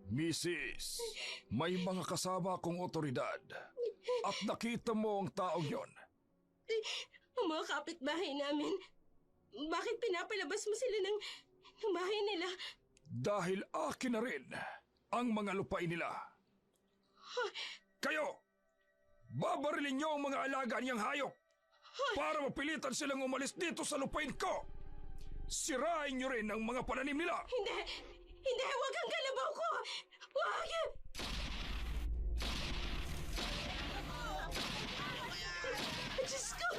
[SPEAKER 3] Mrs., may mga kasama akong otoridad. At nakita mo ang taong yon.
[SPEAKER 2] Ang mga kapitbahay namin, bakit pinapalabas mo sila ng bahay nila?
[SPEAKER 3] Dahil akin na rin ang mga lupain nila. Kayo, babarilin niyo ang mga alaga niyang hayop para mapilitan silang umalis dito sa lupain ko. Sirain niyo rin ang mga pananim nila.
[SPEAKER 2] Hindi, huwag kang kalabaw ko! Huwag! Diyos ko!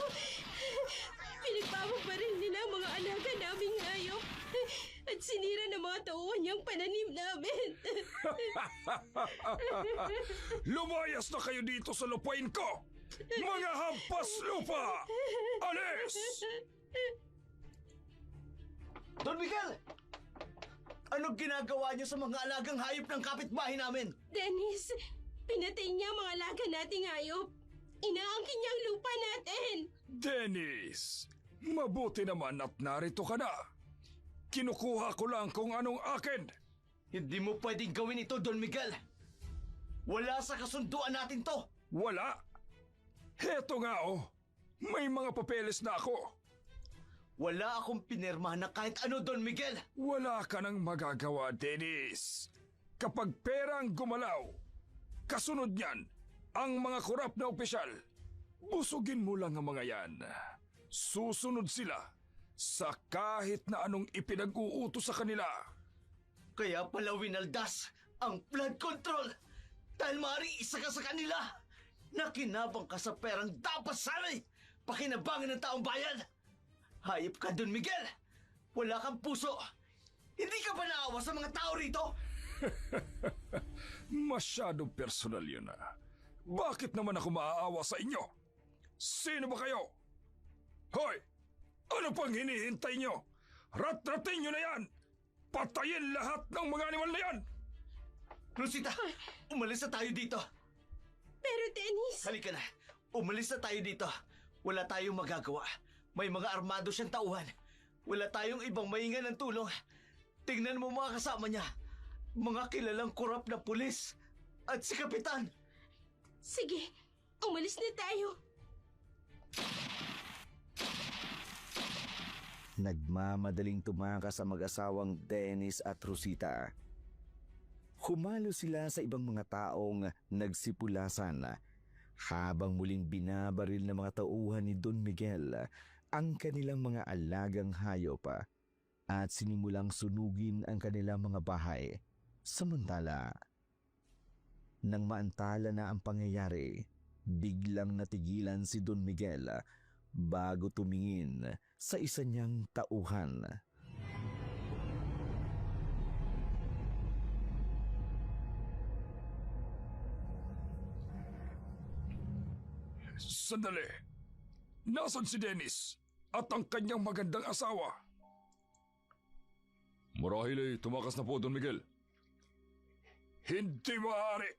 [SPEAKER 2] Pinagpapabaril nila ang mga alaga naming hayop at sinira ng mga tauhan niyang pananim namin.
[SPEAKER 3] Lumayas na kayo dito sa lupain ko! Mga hampas lupa! Alis!
[SPEAKER 1] Don Miguel! Anong ginagawa niyo sa mga alagang hayop ng kapitbahay namin?
[SPEAKER 2] Dennis, pinatay niya ang mga alaga nating hayop. Inaangkin niya ang lupa natin.
[SPEAKER 3] Dennis, mabuti naman at narito ka na. Kinukuha ko lang kung anong akin.
[SPEAKER 1] Hindi mo pwedeng gawin ito, Don Miguel. Wala sa kasunduan natin to.
[SPEAKER 3] Wala. Heto nga oh, may mga papeles na ako.
[SPEAKER 1] Wala akong pinirma na kahit ano, Don Miguel.
[SPEAKER 3] Wala ka nang magagawa, Dennis. Kapag pera ang gumalaw, kasunod niyan, ang mga korap na opisyal, busugin mo lang ang mga yan. Susunod sila sa kahit na anong ipinag-uutos sa kanila.
[SPEAKER 1] Kaya pala winaldas ang flood control dahil maaari isa ka sa kanila. Nakinabang ka sa perang dapat sana'y pakinabangan ng taong bayan. Hayop ka, Don Miguel! Wala kang puso! Hindi ka ba naawa sa mga tao rito?
[SPEAKER 3] Masyadong personal yun ah. Bakit naman ako maaawa sa inyo? Sino ba kayo? Hoy! Ano pang hinihintay nyo? Rat-ratin nyo na yan! Patayin lahat ng mga animal na yan!
[SPEAKER 1] Rosita, umalis na tayo dito.
[SPEAKER 2] Pero Dennis...
[SPEAKER 1] Halika na. Umalis na tayo dito. Wala tayong magagawa. May mga armado siyang tauhan. Wala tayong ibang maingan ng tulong. Tingnan mo mga kasama niya. Mga kilalang korap na pulis. At si Kapitan.
[SPEAKER 2] Sige, umalis na tayo.
[SPEAKER 5] Nagmamadaling tumakas ang mag-asawang Dennis at Rosita. Humalo sila sa ibang mga taong nagsipulasan habang muling binabaril ng mga tauhan ni Don Miguel ang kanilang mga alagang hayop at sinimulang sunugin ang kanilang mga bahay. Samantala, nang maantala na ang pangyayari, biglang natigilan si Don Miguel bago tumingin sa isa niyang tauhan.
[SPEAKER 3] Sandali. Nasaan si Dennis at ang kanyang magandang asawa? Marahil ay tumakas na po, Don Miguel. Hindi maaari.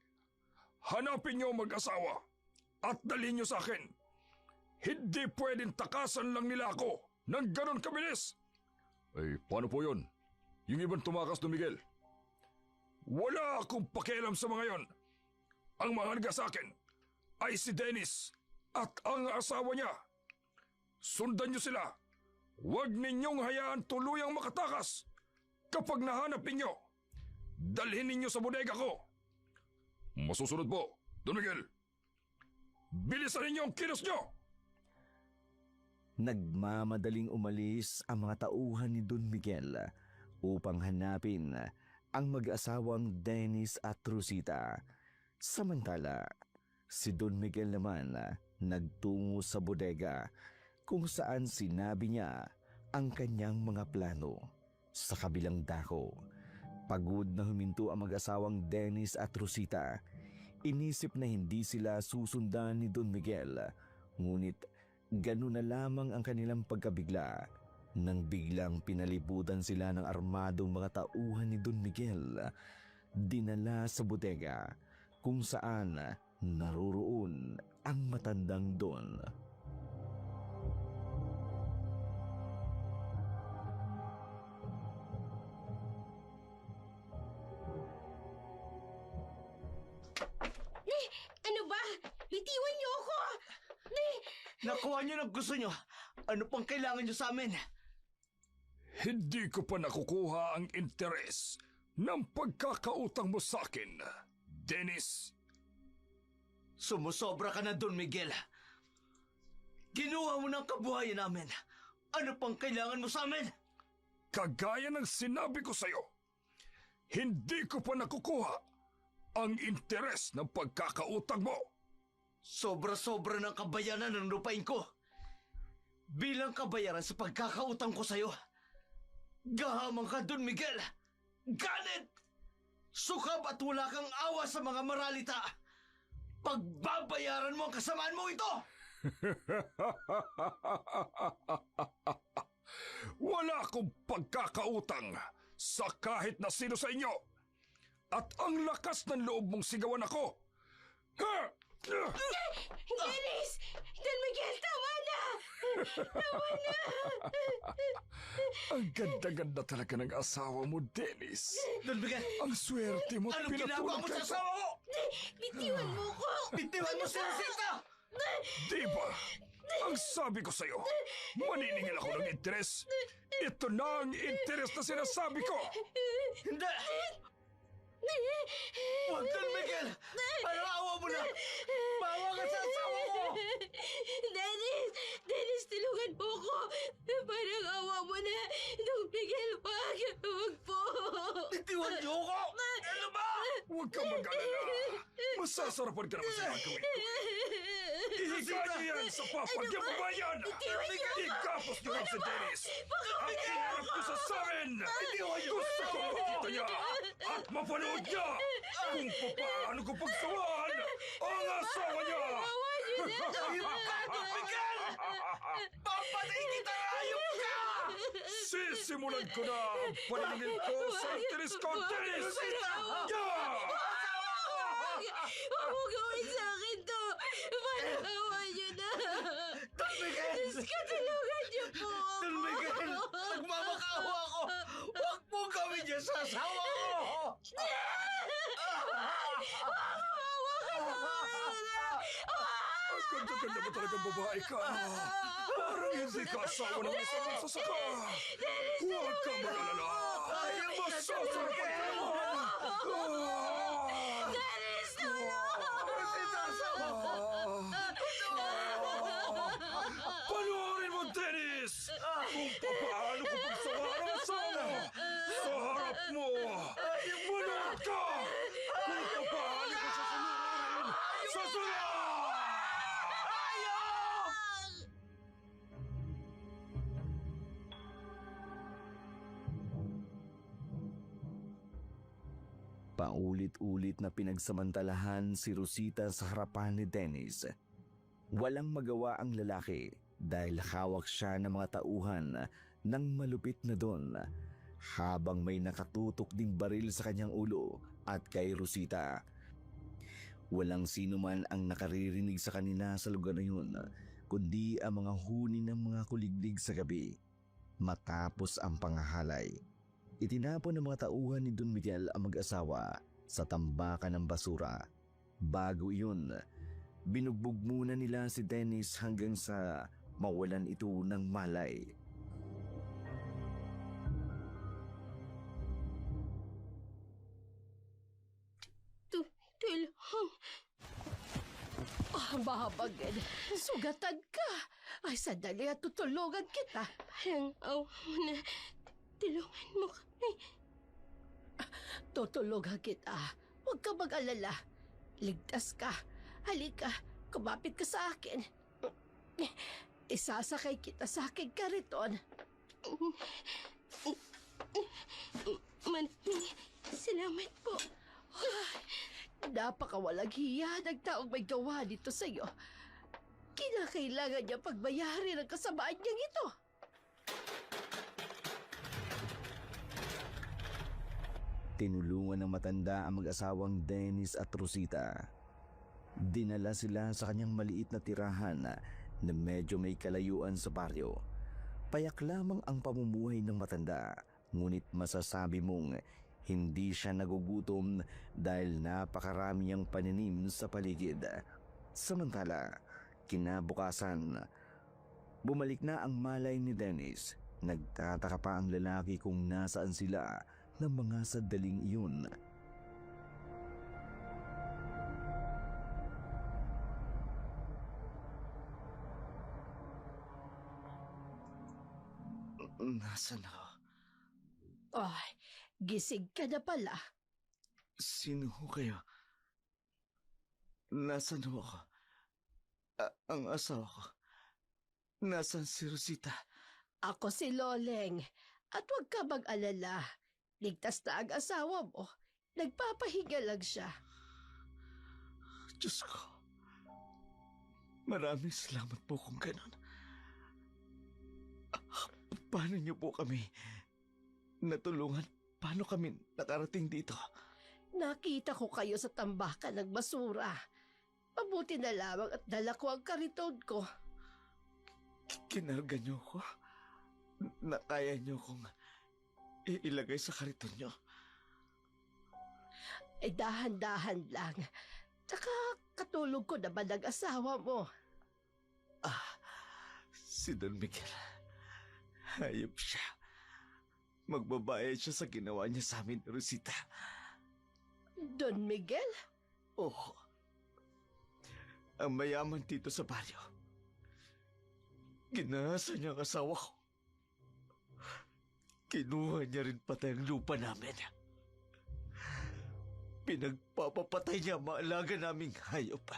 [SPEAKER 3] Hanapin niyo ang mag-asawa at dalhin niyo sa akin. Hindi pwedeng takasan lang nila ako ng ganon kabilis. Ay, paano po yun? Yung ibang tumakas, Don Miguel. Wala akong pakialam sa mga yon. Ang mahalaga sa akin ay si Dennis at ang asawa niya. Sundan niyo sila. Huwag ninyong hayaan tuluyang makatakas. Kapag nahanap ninyo, dalhin ninyo sa bodega ko. Masusunod po, Don Miguel. Bilisan ninyo ang kilos niyo!
[SPEAKER 5] Nagmamadaling umalis ang mga tauhan ni Don Miguel upang hanapin ang mag-asawang Dennis at Rosita. Samantala, si Don Miguel naman nagtungo sa bodega kung saan sinabi niya ang kanyang mga plano. Sa kabilang dako, pagod na huminto ang mag-asawang Dennis at Rosita. Inisip na hindi sila susundan ni Don Miguel, ngunit ganun na lamang ang kanilang pagkabigla nang biglang pinalibutan sila ng armadong mga tauhan ni Don Miguel. Dinala sa bodega kung saan naroroon ang matandang Don.
[SPEAKER 2] Ano ba? Bitiwan niyo ako!
[SPEAKER 1] Nakuha niyo ng gusto niyo. Ano pang kailangan niyo sa amin?
[SPEAKER 3] Hindi ko pa nakukuha ang interes ng pagkakautang mo sa akin, Dennis.
[SPEAKER 1] Sumusobra ka na, Don Miguel. Ginuha mo ng kabuhayan namin. Ano pang kailangan mo sa amin?
[SPEAKER 3] Kagaya ng sinabi ko sa'yo, hindi ko pa nakukuha ang interes ng pagkakautang mo.
[SPEAKER 1] Sobra-sobra ng kabayanan ng lupain ko. Bilang kabayaran sa pagkakautang ko sa'yo. Gahamang ka, Don Miguel. Ganit! Sukab at wala kang awa sa mga maralita. Pagbabayaran mo ang kasamaan mo ito!
[SPEAKER 3] Wala akong pagkakautang sa kahit na sino sa inyo. At ang lakas ng loob mong sigawan ako.
[SPEAKER 2] Dennis! Don Miguel, tama na! Tama na!
[SPEAKER 3] Ang ganda-ganda talaga ng asawa mo, Dennis.
[SPEAKER 1] Don Miguel,
[SPEAKER 3] Ang swerte mo,
[SPEAKER 1] anong ginagawa mo sa asawa ko?
[SPEAKER 2] Bitiwan mo ko!
[SPEAKER 1] Bitiwan mo si Rosita!
[SPEAKER 3] Di ba? Ang sabi ko sa'yo, maniningil ako ng interes. Ito na ang interes na sinasabi ko.
[SPEAKER 1] Hindi! Huwag, Don Miguel! Parang awa mo na! Bawa ka sa asawa ko!
[SPEAKER 2] Dennis! Dennis, tulungan mo ko! Parang awa mo na! Don Miguel, wag! Wag po!
[SPEAKER 1] Bitiwan niyo ko! Ano ba?
[SPEAKER 3] Huwag kang mag-alala. Masasarapan ka naman sa gagawin ko. Ihiga niyo yan sa papagyang bayan! Ikapos niyo lang si Dennis! Ang inarap ko sa samin! Gusto ko makita niya at mapanood niya kung paano ko pagsawaan ang asawa niya!
[SPEAKER 1] Miguel! Papatay kita! Ayop ka!
[SPEAKER 3] Sisimulan ko na ang pananingil ko sa interes ko, Dennis!
[SPEAKER 2] Huwag mo gawin sa akin to! Parang awa niyo na!
[SPEAKER 1] Don Miguel!
[SPEAKER 2] Diyos ko, tulungan niyo po ako!
[SPEAKER 1] Don Miguel! Nagmamakaawa ako! Huwag mo gawin niya sa asawa ko!
[SPEAKER 3] Ang ganda-ganda mo talagang babae ka. Parang hindi ka asawa ng isang magsasaka. Huwag kang mag-alala. Masasarapan ka naman.
[SPEAKER 2] Dennis, tulungan!
[SPEAKER 3] Panoorin mo, Dennis! Kung paano ko pagsawaan ang asawa sa harap mo! Manood ka! Kung paano ko siya sulurin sa sula!
[SPEAKER 5] Paulit-ulit na pinagsamantalahan si Rosita sa harapan ni Dennis. Walang magawa ang lalaki dahil hawak siya ng mga tauhan ng malupit na don habang may nakatutok ding baril sa kanyang ulo at kay Rosita. Walang sino man ang nakaririnig sa kanila sa lugar na yun, kundi ang mga huni ng mga kuliglig sa gabi. Matapos ang pangahalay, itinapon ng mga tauhan ni Don Miguel ang mag-asawa sa tambakan ng basura. Bago iyon, binugbog muna nila si Dennis hanggang sa mawalan ito ng malay.
[SPEAKER 2] Tilhang,
[SPEAKER 7] Babagin, sugatan ka. Ay, sandali at tutulungan kita.
[SPEAKER 2] parang awa mo na. Tulungan mo kami.
[SPEAKER 7] Tutulungan kita. Huwag ka mag-alala. Ligtas ka. Halika, kumapit ka sa akin. Isasakay kita sa aking kariton.
[SPEAKER 2] Manting, salamat po.
[SPEAKER 7] Napakawalang hiya ng taong may gawa dito sa'yo. Kinakailangan niya pagbayarin ang kasamaan niyang ito.
[SPEAKER 5] Tinulungan ng matanda ang mag-asawang Dennis at Rosita. Dinala sila sa kanyang maliit na tirahan na medyo may kalayuan sa baryo. Payak lamang ang pamumuhay ng matanda, ngunit masasabi mong hindi siya nagugutom dahil napakarami niyang paninim sa paligid. Samantala, kinabukasan, bumalik na ang malay ni Dennis. Nagtataka pa ang lalaki kung nasaan sila ng mga sandaling iyon.
[SPEAKER 1] Nasaan ako?
[SPEAKER 7] Ay, gising ka na pala.
[SPEAKER 1] Sino ho kayo? Nasaan ho ako? Ang asawa ko. Nasaan si Rosita?
[SPEAKER 7] Ako si Loleng. At huwag ka mag-alala. Ligtas na ang asawa mo. Nagpapahinga lang siya.
[SPEAKER 1] Diyos ko. Maraming salamat po kung ganun. Paano niyo po kami natulungan? Paano kami nakarating dito?
[SPEAKER 7] Nakita ko kayo sa tambakan ng basura. Mabuti na lamang at dala ko ang kariton ko.
[SPEAKER 1] Kinarga niyo ko? Nakaya niyo kong ilagay sa kariton niyo?
[SPEAKER 7] Ay dahan-dahan lang. Tsaka katulog ko naman ang asawa mo.
[SPEAKER 1] Si Don Miguel. Hayop siya. Magbabayad siya sa ginawa niya sa amin, Rosita.
[SPEAKER 7] Don Miguel?
[SPEAKER 1] Oo. Ang mayaman dito sa baryo. Ginahasa niya ang asawa ko. Kinuha niya rin patay ang lupa namin. Pinagpapapatay niya ang mga alaga naming hayop.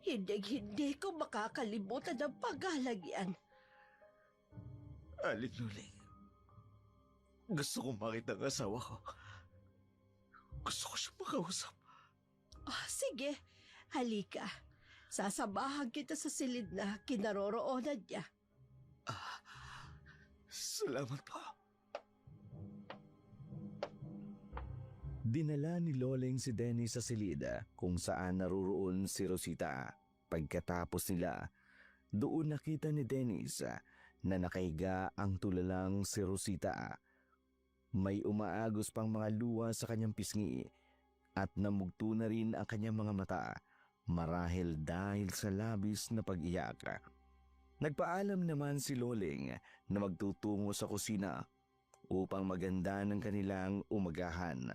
[SPEAKER 7] Hindi ko makakalimutan ang paghalagyan.
[SPEAKER 1] Aling Luling, gusto kong makita ang asawa ko. Gusto ko siyang makausap.
[SPEAKER 7] Sige, halika. Sasamahan kita sa silid na kinaroroonan niya.
[SPEAKER 1] Salamat po.
[SPEAKER 5] Dinala ni Loleng si Dennis sa silid kung saan naruroon si Rosita. Pagkatapos nila, doon nakita ni Dennis na nakahiga ang tulalang si Rosita. May umaagos pang mga luha sa kanyang pisngi at namugto na rin ang kanyang mga mata marahil dahil sa labis na pag-iyak. Nagpaalam naman si Loleng na magtutungo sa kusina upang maganda ng kanilang umagahan.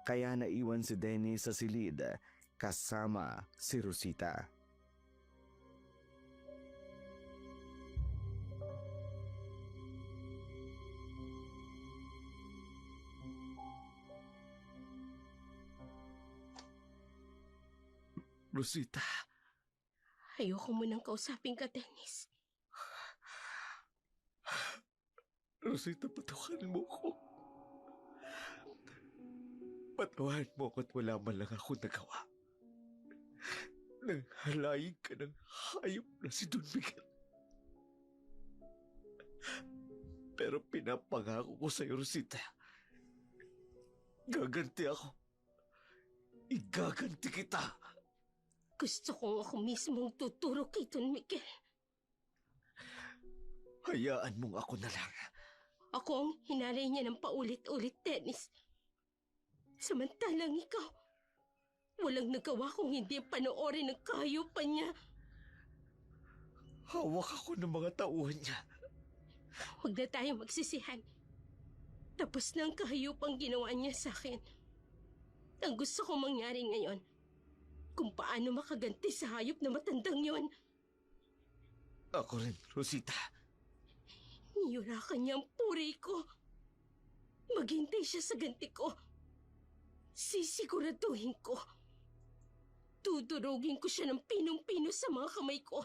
[SPEAKER 5] Kaya naiwan si Dennis sa silid kasama si Rosita.
[SPEAKER 1] Rosita,
[SPEAKER 2] Ayoko munang kausapin ka, Dennis.
[SPEAKER 1] Rosita, patawarin mo ko. Patawarin mo ko at wala man lang ako nagawa.
[SPEAKER 5] nang halayin ka ng hayop na si Don Miguel. Pero pinapangako ko sa'yo, Rosita, gaganti ako. Igaganti kita.
[SPEAKER 2] Gusto kong ako mismong tuturo kay Don Miguel.
[SPEAKER 5] Hayaan mong ako na lang.
[SPEAKER 2] Ako ang hinalay niya ng paulit-ulit, Dennis. Samantalang ikaw, walang nagawa kung hindi panoorin ng kahayupan niya.
[SPEAKER 5] Hawak ako ng mga tauhan niya.
[SPEAKER 2] Huwag na tayo magsisihan. Tapos na ang kahayupang ginawa niya sa akin. Ang gusto kong mangyari ngayon, kung paano makaganti sa hayop na matandang yon.
[SPEAKER 5] Ako rin, Rosita.
[SPEAKER 2] Niyurakan niya ang puri ko. Maghintay siya sa ganti ko. Sisiguraduhin ko. Tudurugin ko siya ng pinong-pino sa mga kamay ko.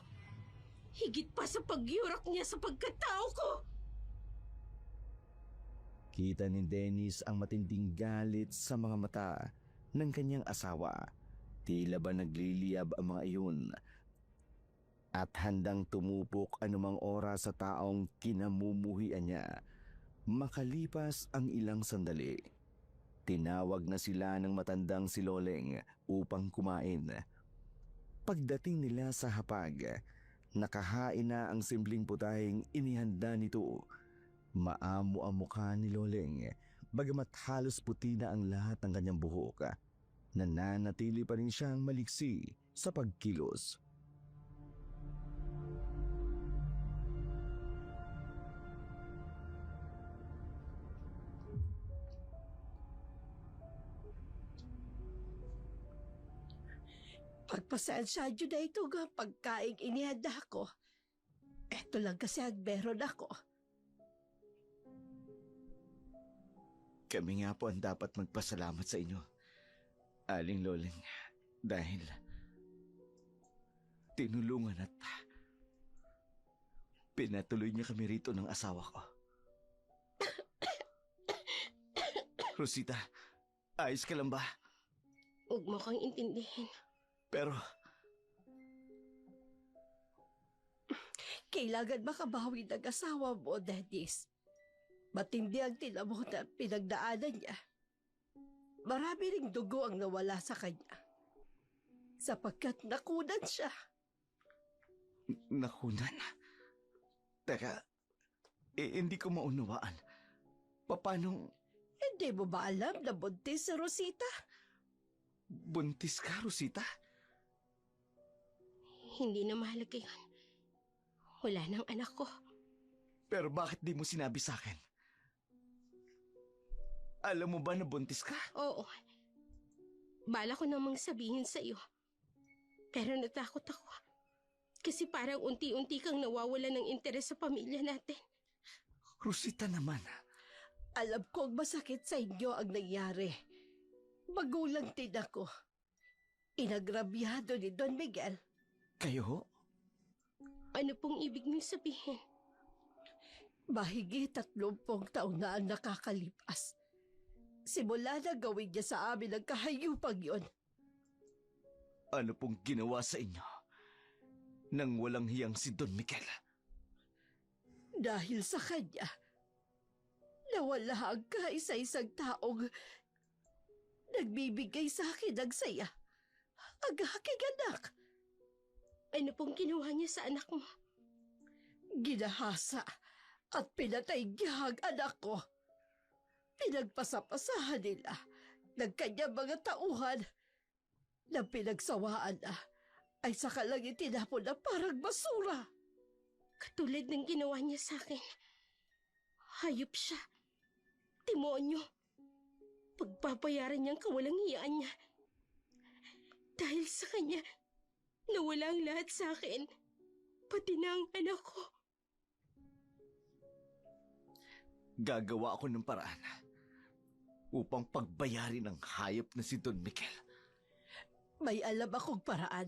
[SPEAKER 2] Higit pa sa pagyurak niya sa pagkatao ko.
[SPEAKER 5] Kita ni Dennis ang matinding galit sa mga mata ng kanyang asawa. Tila ba nagliliyab ang mga iyon at handang tumupok anumang oras sa taong kinamumuhian niya. Makalipas ang ilang sandali, tinawag na sila ng matandang si Loleng upang kumain. Pagdating nila sa hapag, nakahain na ang simpleng putahing inihanda nito. Maamo ang mukha ni Loleng, bagamat halos puti na ang lahat ng kanyang buhok. Nananatili pa rin siyang maliksi sa pagkilos.
[SPEAKER 7] Pagpasensya nyo na ito nga pagkaing inihanda ko. Eto lang kasi ang meron ako.
[SPEAKER 5] Kami nga po ang dapat magpasalamat sa inyo, Aling Loleng, dahil tinulungan at pinatuloy niya kami rito ng asawa ko. Rosita, ayos ka lang ba?
[SPEAKER 2] Huwag mo kang intindihin.
[SPEAKER 5] Pero
[SPEAKER 7] Kailangan makabawi ng asawa mo, Dennis. Matindi ang tinamon at pinagdaanan niya. Marami ring dugo ang nawala sa kanya. Sapagkat nakunan siya.
[SPEAKER 5] nakunan. Teka, hindi ko maunawaan. Paano
[SPEAKER 7] Hindi mo ba alam na buntis si Rosita?
[SPEAKER 5] buntis ka, Rosita?
[SPEAKER 2] Hindi na mahalaga yun. Wala nang anak ko.
[SPEAKER 5] Pero bakit di mo sinabi sa akin? Alam mo ba na buntis ka?
[SPEAKER 2] Oo. Bala ko namang sabihin sa iyo. Pero natakot ako. Kasi parang unti-unti kang nawawala ng interes sa pamilya natin.
[SPEAKER 5] Rosita naman.
[SPEAKER 7] Alam kong masakit sa inyo ang nangyari. Magulang din ako. Inagrabyado ni Don Miguel.
[SPEAKER 5] Kayo?
[SPEAKER 2] Ano pong ibig mong sabihin?
[SPEAKER 7] Mahigit 30 taon na ang nakakalipas. Simula na gawin niya sa amin ang kahayupang yon.
[SPEAKER 5] Ano pong ginawa sa inyo nang walang hiyang si Don Miguel?
[SPEAKER 7] Dahil sa kanya, nawala ang kaisa-isang taong nagbibigay sa akin ng saya. Ang aking anak.
[SPEAKER 2] Ano pong ginawa niya sa anak mo?
[SPEAKER 7] Ginahasa at pinatay niya ang anak ko. Pinagpasapasahan nila ng kanyang mga tauhan na pinagsawaan na ay saka lang itinapon na parang basura.
[SPEAKER 2] Katulad ng ginawa niya sa akin. Hayop siya. Demonyo. Pagbabayaran niyang kawalang hiyaan niya. Dahil sa kanya, nawala ang lahat sa akin. Pati na ang anak ko.
[SPEAKER 5] Gagawa ako ng paraan upang pagbayarin ang hayop na si Don Miguel.
[SPEAKER 7] May alam akong paraan.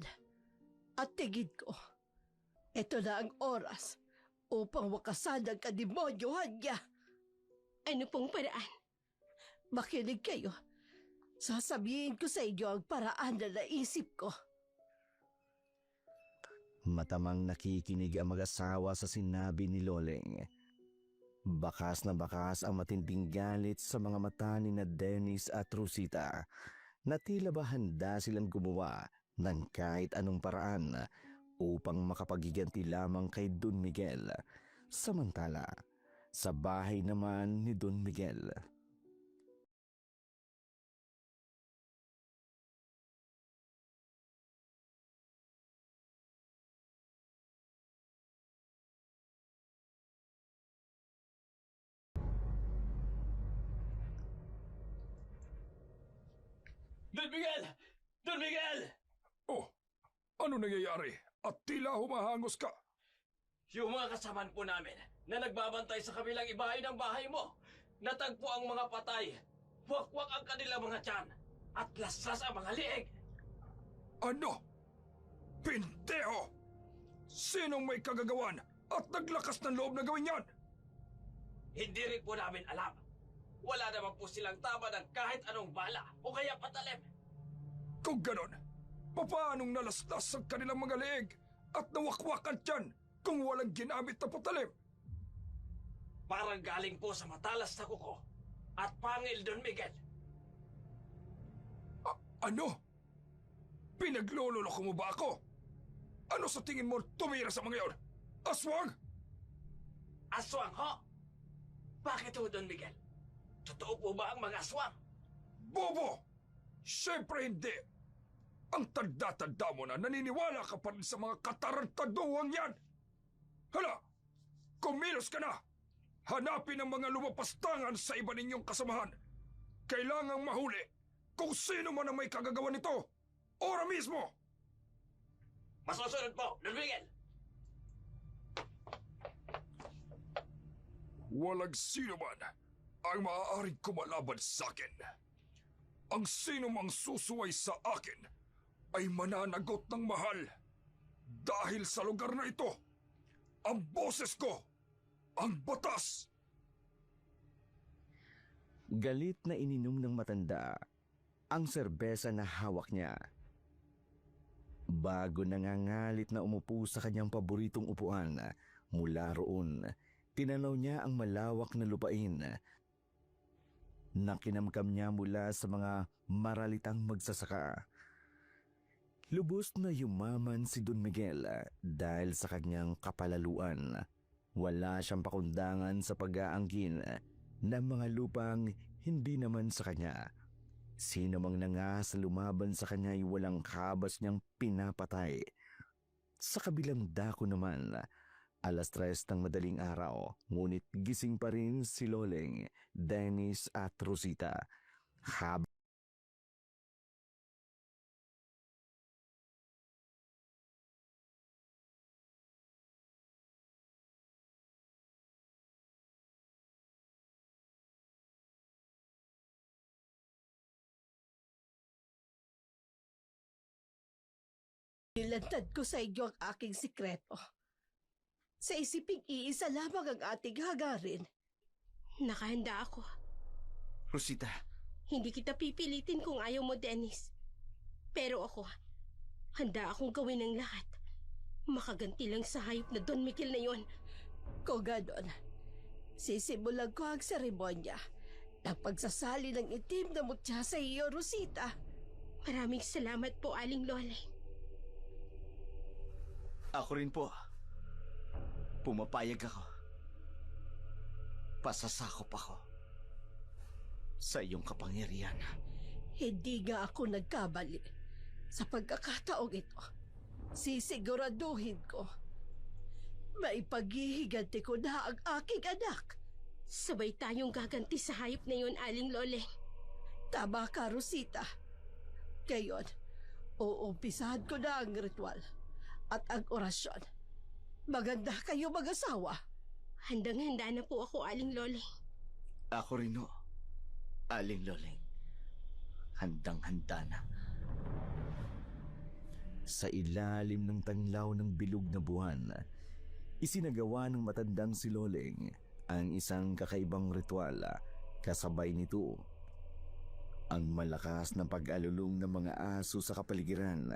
[SPEAKER 7] At tingin ko, ito na ang oras upang wakasan ang kademonyohan niya.
[SPEAKER 2] Ano pong paraan?
[SPEAKER 7] Makinig kayo. Sasabihin ko sa inyo ang paraan na naisip ko.
[SPEAKER 5] Matamang nakikinig ang mag-asawa sa sinabi ni Loleng. Bakas na bakas ang matinding galit sa mga mata ni na Dennis at Rosita na tila ba handa silang gumawa ng kahit anong paraan upang makapagiganti lamang kay Don Miguel. Samantala, sa bahay naman ni Don Miguel.
[SPEAKER 6] Don Miguel! Don Miguel!
[SPEAKER 3] Oh, ano nangyayari? At tila humahangos ka.
[SPEAKER 6] Yung mga kasamaan po namin na nagbabantay sa kabilang ibahay ng bahay mo, natagpo ang mga patay, wakwak ang kanilang mga tiyan, at laslas ang mga liig.
[SPEAKER 3] Ano? Pinteho! Sinong may kagagawan at naglakas ng loob na gawin yan?
[SPEAKER 6] Hindi rin po namin alam. Wala naman po silang tama ng kahit anong bala o kaya patalim.
[SPEAKER 3] Kung ganon, papaanong nalaslas ang kanilang mga leeg at nawakwakan tiyan kung walang ginamit na patalim?
[SPEAKER 6] Parang galing po sa matalas na kuko at pangil, Don Miguel.
[SPEAKER 3] Ano? Pinaglololoko mo ba ako? Ano sa tingin mo tumira sa mga yon? Aswang?
[SPEAKER 6] Aswang, ho? Bakit ho, Don Miguel? Totoo po ba ang mga aswang?
[SPEAKER 3] Bobo! Siyempre hindi! Ang tanda-tanda mo na naniniwala ka pa rin sa mga katarantaduhang yan! Hala! Kumilos ka na! Hanapin ang mga lumapastangan sa iba ninyong kasamahan. Kailangang mahuli kung sino man ang may kagagawa nito. Ora mismo!
[SPEAKER 6] Masusunod po, Don Miguel!
[SPEAKER 3] Walang sino man ang maaaring kumalaban sa akin. Ang sino mang susuway sa akin ay mananagot ng mahal. Dahil sa lugar na ito, ang boses ko, ang batas.
[SPEAKER 5] Galit na ininom ng matanda ang serbesa na hawak niya. Bago nangangalit na umupo sa kanyang paboritong upuan, mula roon, tinanaw niya ang malawak na lupain na kinamkam niya mula sa mga maralitang magsasaka. Lubos na yumaman si Don Miguel dahil sa kanyang kapalaluan. Wala siyang pakundangan sa pag-aangkin ng mga lupang hindi naman sa kanya. Sino mang nangas lumaban sa kanya ay walang kabas niyang pinapatay. Sa kabilang dako naman, 3:00 ng madaling araw, ngunit gising pa rin si Loleng, Dennis at Rosita.
[SPEAKER 7] Nilantad ko sa inyo ang aking sikreto. Sa isiping iisa lamang ang ating hagarin.
[SPEAKER 2] Nakahanda ako.
[SPEAKER 1] Rosita,
[SPEAKER 2] Hindi kita pipilitin kung ayaw mo, Dennis. Pero ako, handa akong gawin ang lahat. Makaganti lang sa hayop na Don Miguel na yon.
[SPEAKER 7] Kung ganon, sisimulan ko ang seremonya ng pagsasali ng itim na mutya sa iyo, Rosita.
[SPEAKER 2] Maraming salamat po, Aling Lole.
[SPEAKER 1] ako rin po. Pumapayag ako. Pasasakop ako sa iyong kapangyarihan.
[SPEAKER 7] Hindi nga ako nagkamali. Sa pagkakataong ito, sisiguraduhin ko maipaghihiganti ko na ang aking anak.
[SPEAKER 2] Sabay tayong gaganti sa hayop na yon, Aling Lole.
[SPEAKER 7] Tama ka, Rosita. Ngayon, uumpisahan ko na ang ritual at ang orasyon. Maganda kayo mag-asawa.
[SPEAKER 2] Handang-handa na po ako, Aling Lole.
[SPEAKER 1] Ako rin ho, Aling Loleng. Handang-handa na.
[SPEAKER 5] Sa ilalim ng tanglaw ng bilog na buwan, isinagawa ng matandang si Loleng ang isang kakaibang ritual. Kasabay nito, ang malakas na pag-alulong ng mga aso sa kapaligiran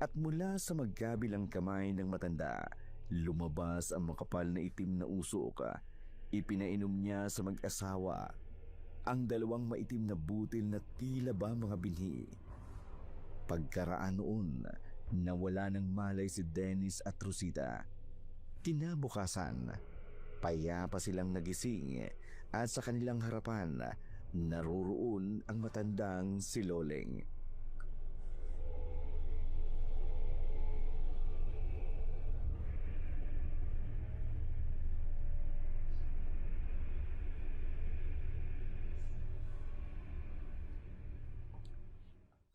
[SPEAKER 5] At mula sa magkabilang kamay ng matanda, lumabas ang makapal na itim na usok. Ipinainom niya sa mag-asawa ang dalawang maitim na butil na tila ba mga binhi. Pagkaraan noon, nawala ng malay si Dennis at Rosita. Kinabukasan, payapa silang nagising at sa kanilang harapan, naroroon ang matandang si Loleng.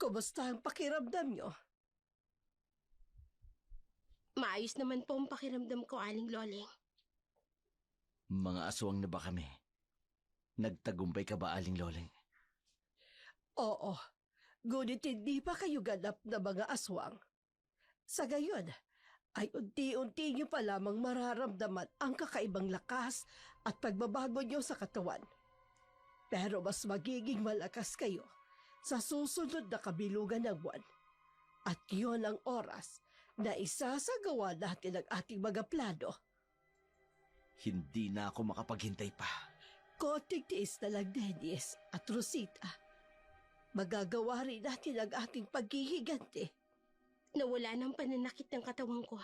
[SPEAKER 7] Kumusta ang pakiramdam niyo?
[SPEAKER 2] Maayos naman po ang pakiramdam ko, Aling Loleng.
[SPEAKER 1] Mga aswang na ba kami? Nagtagumpay ka ba, Aling Loleng?
[SPEAKER 7] Oo, ngunit hindi pa kayo ganap na mga aswang. Sa gayon, ay unti-unti niyo pa lamang mararamdaman ang kakaibang lakas at pagbabago niyo sa katawan. Pero mas magiging malakas kayo sa susunod na kabilugan ng buwan. At yun ang oras na isasagawa natin ang ating mga plano.
[SPEAKER 1] Hindi na ako makapaghintay pa.
[SPEAKER 7] Konting tiis na lang, Dennis at Rosita. Magagawa rin natin ang ating paghihiganti.
[SPEAKER 2] Nawala ng pananakit ng katawan ko.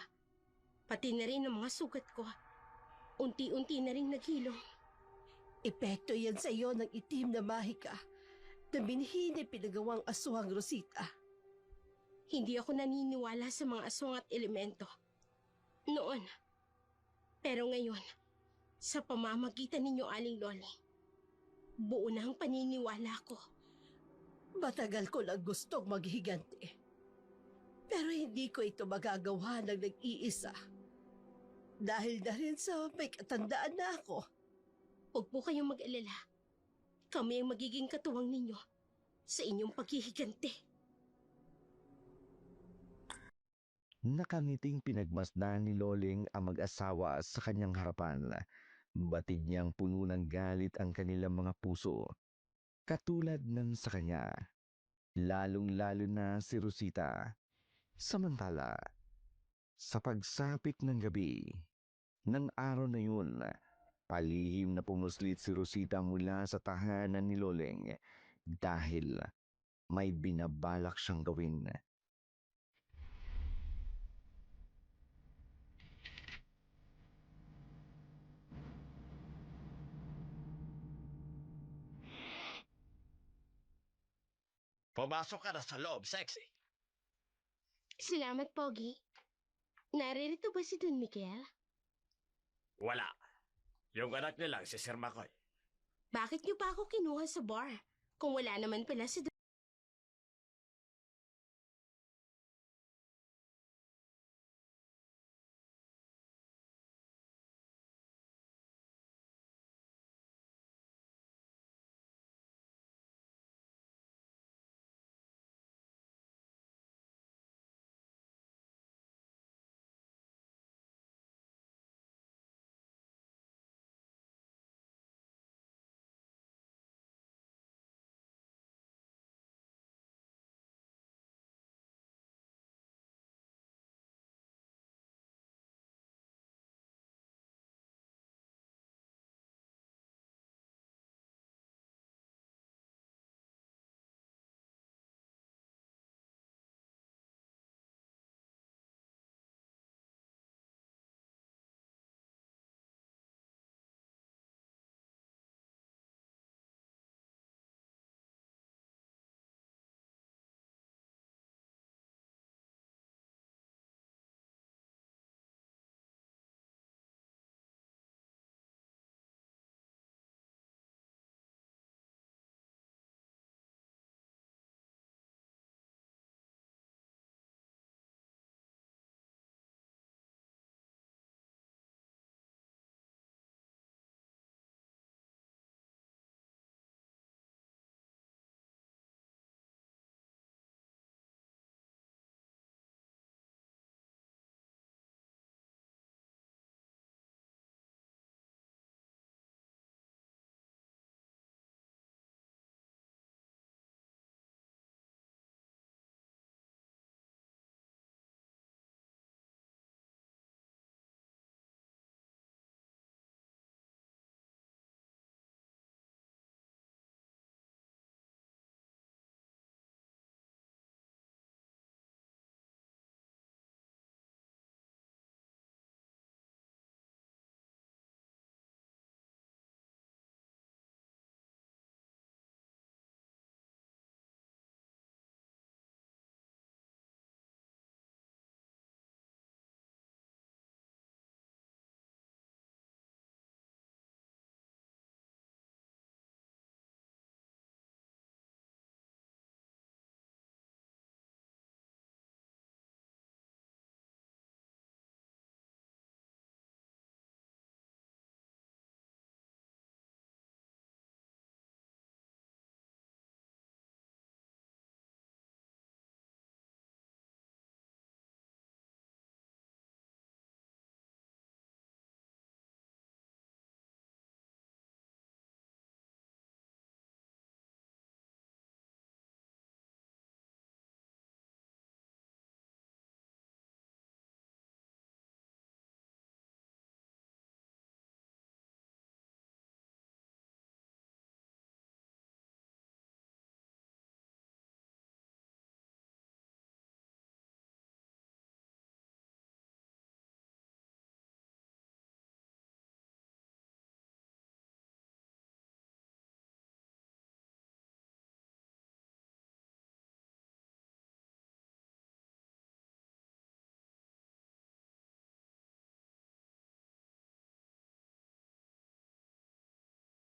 [SPEAKER 2] Pati na rin ang mga sugat ko. Unti-unti na rin naghilom.
[SPEAKER 7] Epekto yan sa iyo ng itim na mahika na binhi ni pinagawang aswang, Rosita.
[SPEAKER 2] Hindi ako naniniwala sa mga aswang at elemento. Noon. Pero ngayon, sa pamamagitan ninyo, Aling Loleng, buo na ang paniniwala ko.
[SPEAKER 7] Matagal ko lang gustong maghiganti. Pero hindi ko ito magagawa ng nag-iisa. Dahil na rin sa may katandaan na ako.
[SPEAKER 2] Huwag po kayong mag-alala. Kami ang magiging katuwang ninyo sa inyong paghihiganti.
[SPEAKER 5] Nakangiting pinagmasdan ni Loleng ang mag-asawa sa kanyang harapan. Batid niyang puno ng galit ang kanilang mga puso. Katulad ng sa kanya, lalong-lalo na si Rosita. Samantala, sa pagsapit ng gabi, ng araw na yun, palihim na pumuslit si Rosita mula sa tahanan ni Loleng dahil may binabalak siyang gawin.
[SPEAKER 6] Pumasok ka na sa loob, sexy.
[SPEAKER 2] Salamat, Pogi. Naririto ba si Don Miguel?
[SPEAKER 6] Wala. Yung anak niya lang, si Sir Makoy.
[SPEAKER 2] Bakit niyo pa ako kinuha sa bar? Kung wala naman pala si Don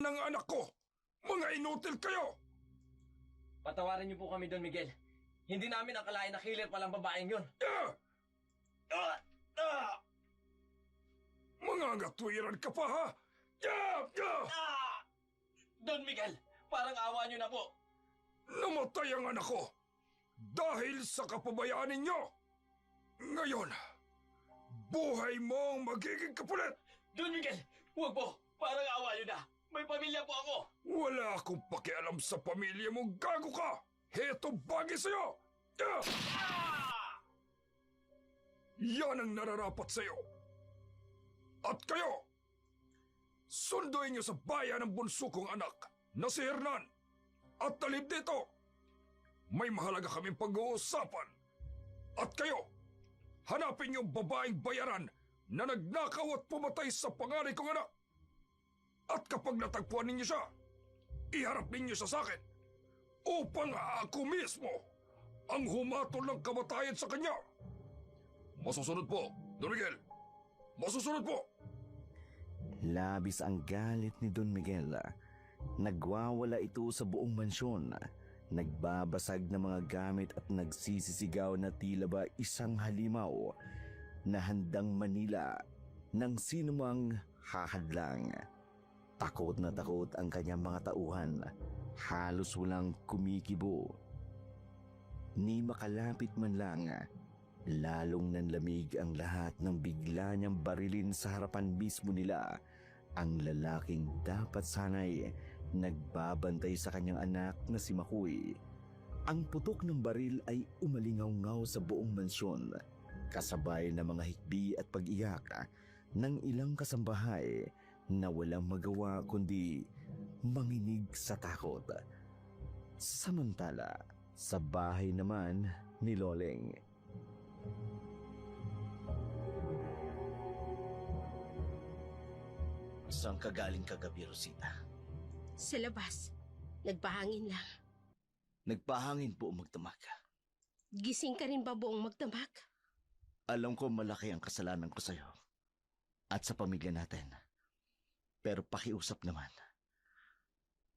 [SPEAKER 3] ng anak ko! Mga inutil kayo!
[SPEAKER 6] Patawarin niyo po kami, Don Miguel. Hindi namin akalain na killer palang babaeng yun.
[SPEAKER 3] Mga ngatwiran ka pa, ha?
[SPEAKER 6] Don Miguel, parang awa niyo na po.
[SPEAKER 3] Namatay ang anak ko dahil sa kapabayaan ninyo. Ngayon, buhay mo ang magiging kapalit.
[SPEAKER 6] Don Miguel, huwag po. Parang awa niyo na. May pamilya po ako.
[SPEAKER 3] Wala akong pakialam sa pamilya mo, gago ka! Heto bagay sa'yo! Yan ang nararapat sa'yo. At kayo, sunduin niyo sa bayan ng bunso kong anak na si Hernan at talib dito. May mahalaga kaming pag-uusapan. At kayo, hanapin niyo ang babaeng bayaran na nagnakaw at pumatay sa panganay kong anak. At kapag natagpuan ninyo siya, iharap ninyo siya sa akin upang ako mismo ang humatol ng kamatayan sa kanya. Masusunod po, Don Miguel. Masusunod po.
[SPEAKER 5] Labis ang galit ni Don Miguel. Nagwawala ito sa buong mansyon. Nagbabasag ng mga gamit at nagsisisigaw na tila ba isang halimaw na handang manila ng sinumang hahadlang. Takot na takot ang kanyang mga tauhan. Halos walang kumikibo. Ni makalapit man lang, lalong nanlamig ang lahat ng bigla niyang barilin sa harapan mismo nila ang lalaking dapat sana'y nagbabantay sa kanyang anak na si Makoy. Ang putok ng baril ay umalingaw-ngaw sa buong mansyon, kasabay ng mga hikbi at pag-iyak ng ilang kasambahay na walang magawa kundi manginig sa takot. Samantala, sa bahay naman ni Loleng.
[SPEAKER 1] Saan ka galing kagabi, Rosita?
[SPEAKER 2] Sa labas, nagpahangin lang.
[SPEAKER 1] Nagpahangin po magdamag.
[SPEAKER 2] Gising ka rin ba buong magdamag?
[SPEAKER 1] Alam ko malaki ang kasalanan ko sa'yo at sa pamilya natin. Pero pakiusap naman.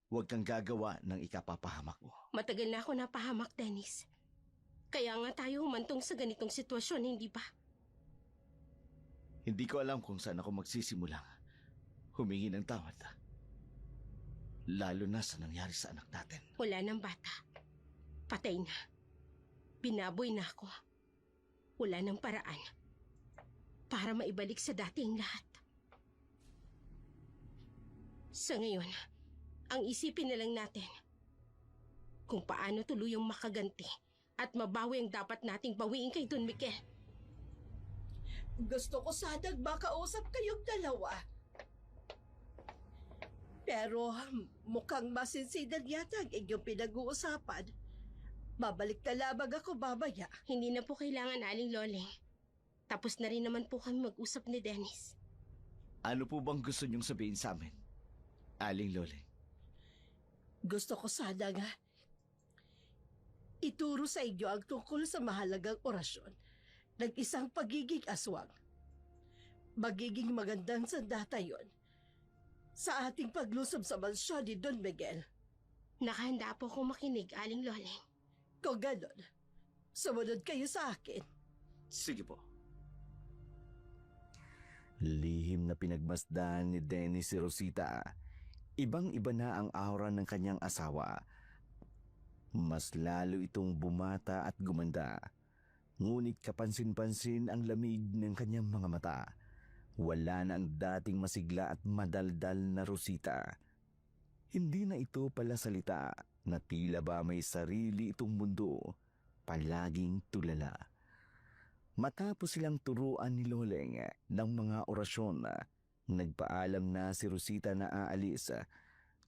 [SPEAKER 1] Huwag kang gagawa ng ikapapahamak mo.
[SPEAKER 2] Matagal na ako napahamak, Dennis. Kaya nga tayo humantong sa ganitong sitwasyon, hindi ba?
[SPEAKER 1] Hindi ko alam kung saan ako magsisimulang humingi ng tawad. Lalo na sa nangyari sa anak natin.
[SPEAKER 2] Wala nang bata. Patay na. Binaboy na ako. Wala nang paraan para maibalik sa dating lahat. Sa ngayon, ang isipin na lang natin kung paano tuluyang makaganti at mabawi ang dapat nating bawiin kay Don Miguel.
[SPEAKER 7] Gusto ko sanang makausap kayong dalawa. Pero mukhang masinsinan yata ang inyong pinag-uusapan. Babalik na lamang ako mamaya.
[SPEAKER 2] Hindi na po kailangan, Aling Loleng. Tapos na rin naman po kami mag-usap ni Dennis.
[SPEAKER 1] Ano po bang gusto niyong sabihin sa amin, Aling Loleng?
[SPEAKER 7] Gusto ko sana nga ituro sa inyo ang tungkol sa mahalagang orasyon ng isang pagiging aswang. Magiging magandang sandata yon sa ating paglusob sa mansyon ni Don Miguel.
[SPEAKER 2] Nakahanda po akong makinig, Aling Loleng.
[SPEAKER 7] Kung ganon, sumunod kayo sa akin.
[SPEAKER 1] Sige po.
[SPEAKER 5] Lihim na pinagmasdan ni Dennis si Rosita. Ibang-iba na ang aura ng kanyang asawa. Mas lalo itong bumata at gumanda. Ngunit kapansin-pansin ang lamig ng kanyang mga mata. Wala na ang dating masigla at madaldal na Rosita. Hindi na ito pala salita na tila ba may sarili itong mundo. Palaging tulala. Matapos silang turuan ni Loleng ng mga orasyon, nagpaalam na si Rosita na aalis.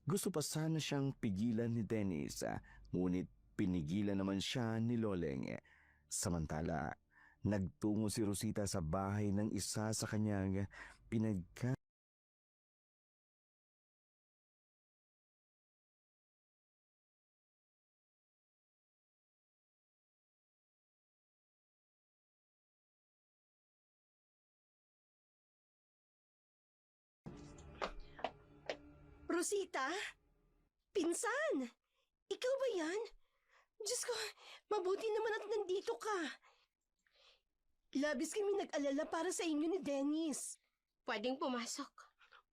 [SPEAKER 5] Gusto pa sana siyang pigilan ni Dennis, ngunit pinigilan naman siya ni Loleng. Samantala, nagtungo si Rosita sa bahay ng isa sa kanyang
[SPEAKER 7] Rosita? Pinsan? Ikaw ba yan? Diyos ko, mabuti naman at nandito ka. Labis kami nag-alala para sa inyo ni Dennis.
[SPEAKER 2] Pwedeng pumasok.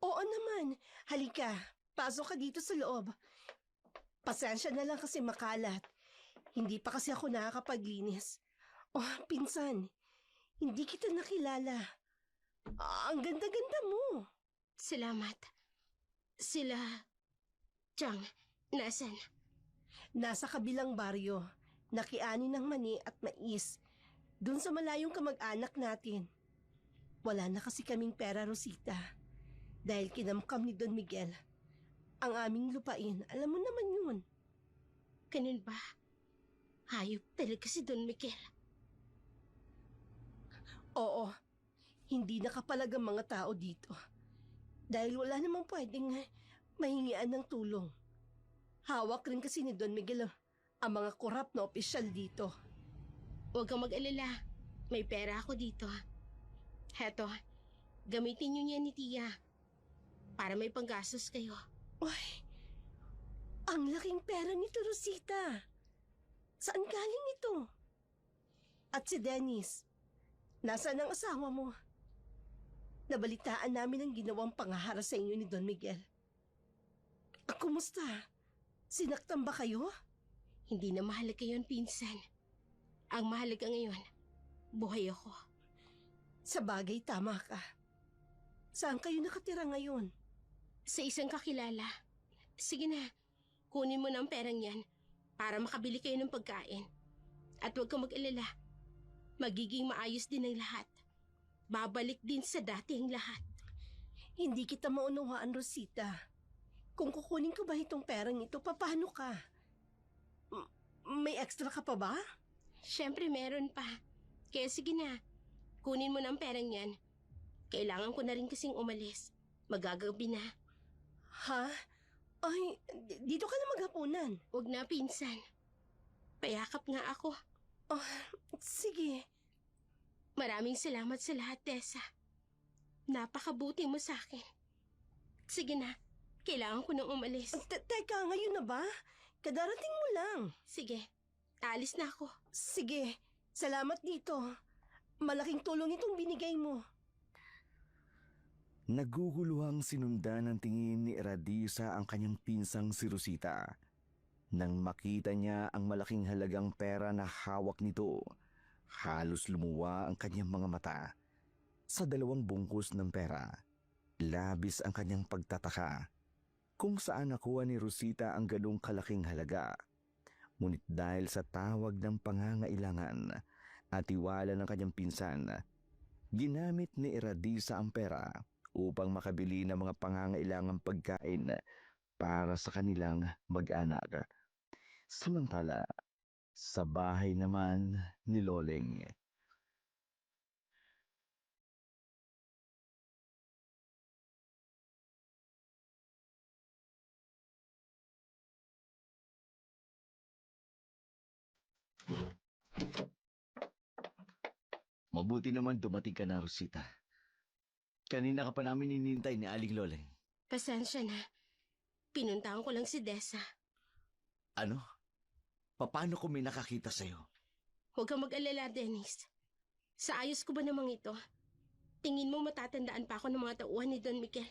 [SPEAKER 7] Oo naman. Halika, pasok ka dito sa loob. Pasensya na lang kasi makalat. Hindi pa kasi ako nakakapaglinis. Oh, pinsan, hindi kita nakilala. Ang ganda-ganda mo.
[SPEAKER 2] Salamat. Sila... Chang, nasan?
[SPEAKER 7] Nasa kabilang baryo, nakiani ng mani at mais. Doon sa malayong kamag-anak natin. Wala na kasi kaming pera, Rosita. Dahil kinamkam ni Don Miguel. Ang aming lupain, alam mo naman yun.
[SPEAKER 2] Ganun ba? Hayop talaga si Don Miguel.
[SPEAKER 7] Oo, hindi nakapalag ang mga tao dito. Dahil wala namang pwedeng mahingian ng tulong. Hawak rin kasi ni Don Miguel ang mga korap na opisyal dito.
[SPEAKER 2] Huwag kang mag-alala. May pera ako dito. Heto, gamitin niyo niya ni Tia. Para may panggastos kayo.
[SPEAKER 7] Uy, ang laking pera nito, Rosita. Saan galing ito? At si Dennis, nasaan ang asawa mo? Nabalitaan namin ang ginawang pangahara sa inyo ni Don Miguel. Kumusta? Sinaktan ba kayo?
[SPEAKER 2] Hindi na mahalaga yun, pinsan. Ang mahalaga ngayon, buhay ako.
[SPEAKER 7] Sa bagay, tama ka. Saan kayo nakatira ngayon?
[SPEAKER 2] Sa isang kakilala. Sige na, kunin mo na ang perang yan para makabili kayo ng pagkain. At huwag kang mag-alala. Magiging maayos din ang lahat. Babalik din sa dati ang lahat.
[SPEAKER 7] Hindi kita maunawaan, Rosita. Kung kukunin ko ba itong perang ito, paano ka? May extra ka pa ba?
[SPEAKER 2] Siyempre meron pa. Kaya sige na, kunin mo na ang perang yan. Kailangan ko na rin kasing umalis. Magagabi na.
[SPEAKER 7] Ha? Ay, dito ka na maghapunan.
[SPEAKER 2] Huwag na, pinsan. Payakap nga ako.
[SPEAKER 7] Oh, sige.
[SPEAKER 2] Maraming salamat sa lahat, Tessa. Napakabuti mo sa akin. Sige na, kailangan ko nang umalis.
[SPEAKER 7] Teka, ngayon na ba? Kadarating mo lang.
[SPEAKER 2] Sige, alis na ako.
[SPEAKER 7] Sige, salamat dito. Malaking tulong itong binigay mo.
[SPEAKER 5] Naguguluhang sinundan ng tingin ni Eradisa ang kanyang pinsang si Rosita. Nang makita niya ang malaking halagang pera na hawak nito, halos lumuwa ang kanyang mga mata. Sa 2 bungkus ng pera, labis ang kanyang pagtataka kung saan nakuha ni Rosita ang ganong kalaking halaga. Ngunit dahil sa tawag ng pangangailangan at tiwala ng kanyang pinsan, ginamit ni Eradisa ang pera upang makabili ng mga pangangailangang pagkain para sa kanilang mag-anak. Samantala, sa bahay naman ni Loleng.
[SPEAKER 1] Mabuti naman dumating ka na, Rosita. Kanina ka pa namin inintay ni Aling Loleng.
[SPEAKER 2] Pasensya na. Pinuntahan ko lang si Dessa.
[SPEAKER 1] Ano? Paano ko may nakakita sa'yo?
[SPEAKER 2] Huwag kang mag-alala, Dennis. Sa ayos ko ba namang ito? Tingin mo matatandaan pa ako ng mga tauhan ni Don Miguel?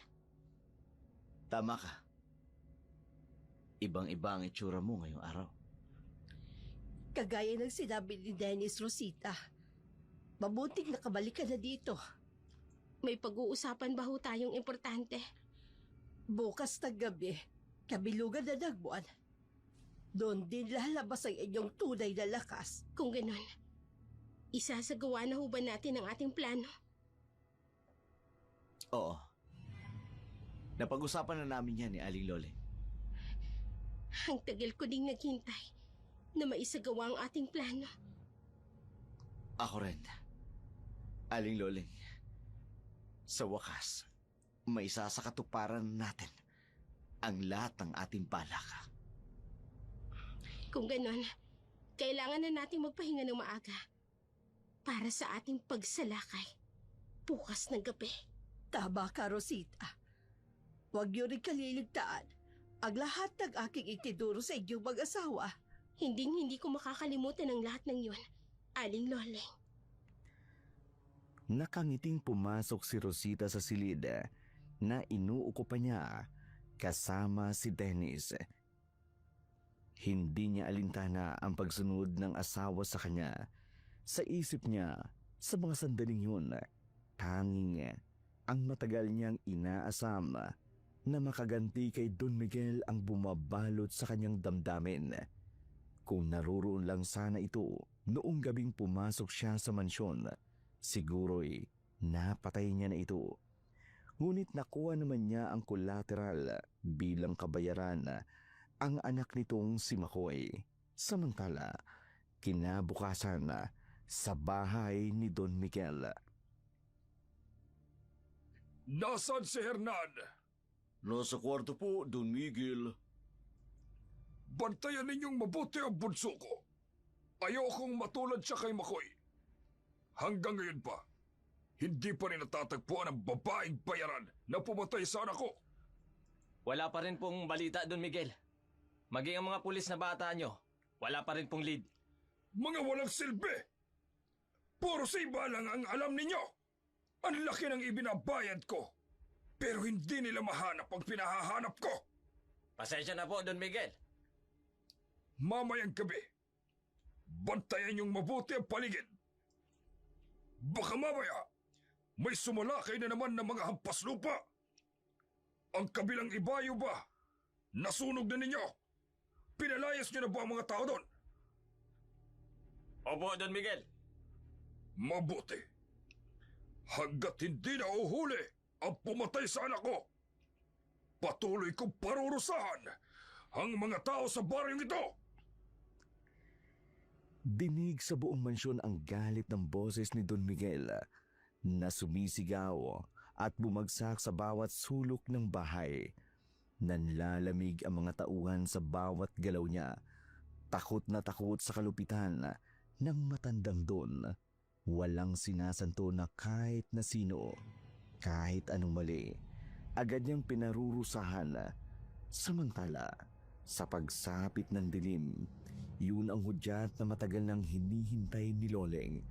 [SPEAKER 1] Tama ka. Ibang-iba ang itsura mo ngayong araw.
[SPEAKER 7] Kagaya ng sinabi ni Dennis, Rosita. Mabuting nakabalik ka na dito.
[SPEAKER 2] May pag-uusapan ba ho tayong importante?
[SPEAKER 7] Bukas na gabi, kabilugan na ng buwan. Doon din lalabas ang inyong tunay na lakas.
[SPEAKER 2] Kung ganon, isasagawa na ho ba natin ang ating plano?
[SPEAKER 1] Oo. Napag-usapan na namin yan ni Aling Loleng.
[SPEAKER 2] Ang tagal ko ding naghintay na maisagawa ang ating plano.
[SPEAKER 1] Ako rin. Aling Loleng. Sa wakas, may isasakatuparan natin ang lahat ng ating balak.
[SPEAKER 2] Kung ganon, kailangan na nating magpahinga ng maaga para sa ating pagsalakay bukas ng gabi.
[SPEAKER 7] Tama ka, Rosita. Huwag niyo rin kaliligtaan ang lahat ng aking itinuro sa inyong mag-asawa.
[SPEAKER 2] Hindi ko makakalimutan ang lahat ng yun, Aling Loleng.
[SPEAKER 5] Nakangiting pumasok si Rosita sa silid na inuukupan niya kasama si Dennis. Hindi niya alintana ang pagsunod ng asawa sa kanya. Sa isip niya, sa mga sandaling yun, tanging ang matagal niyang inaasam na makaganti kay Don Miguel ang bumabalot sa kanyang damdamin. Kung naroroon lang sana ito noong gabing pumasok siya sa mansyon, siguro'y napatay niya na ito. Ngunit nakuha naman niya ang collateral bilang kabayaran ang anak nitong si Makoy. Samantala, kinabukasan sa bahay ni Don Miguel.
[SPEAKER 3] Nasaan si Hernan?
[SPEAKER 1] Nasa kwarto po, Don Miguel.
[SPEAKER 3] Bantayan ninyong mabuti ang bunso ko. Ayokong matulad siya kay Makoy. Hanggang ngayon pa, hindi pa rin natatagpuan ang babaeng bayaran na pumatay sa anak ko.
[SPEAKER 6] Wala pa rin pong balita, Don Miguel. Maging ang mga pulis na bata nyo, wala pa rin pong lead.
[SPEAKER 3] Mga walang silbi! Puro siba lang ang alam ninyo! Ang laki ng ibinabayad ko! Pero hindi nila mahanap ang pinahahanap ko!
[SPEAKER 6] Pasensya na po, Don Miguel.
[SPEAKER 3] Mamayang gabi, bantayan yung mabuti ang paligid. Baka mamaya, may sumalakay na naman ng mga hampas lupa. Ang kabilang ibayo ba? Nasunog na ninyo? Pinalayas nyo na ba ang mga tao doon?
[SPEAKER 6] Opo, Don Miguel.
[SPEAKER 3] Mabuti. Hanggat hindi na uhuli ang pumatay sa anak ko, patuloy kong parurusahan ang mga tao sa baryong ito.
[SPEAKER 5] Dinig sa buong mansyon ang galit ng boses ni Don Miguel na sumisigaw at bumagsak sa bawat sulok ng bahay. Nanlalamig ang mga tauhan sa bawat galaw niya. Takot na takot sa kalupitan ng matandang Don. Walang sinasanto na kahit na sino, kahit anong mali, agad niyang pinarurusahan. Samantala, sa pagsapit ng dilim, yun ang hudyat na matagal nang hinihintay ni Loleng.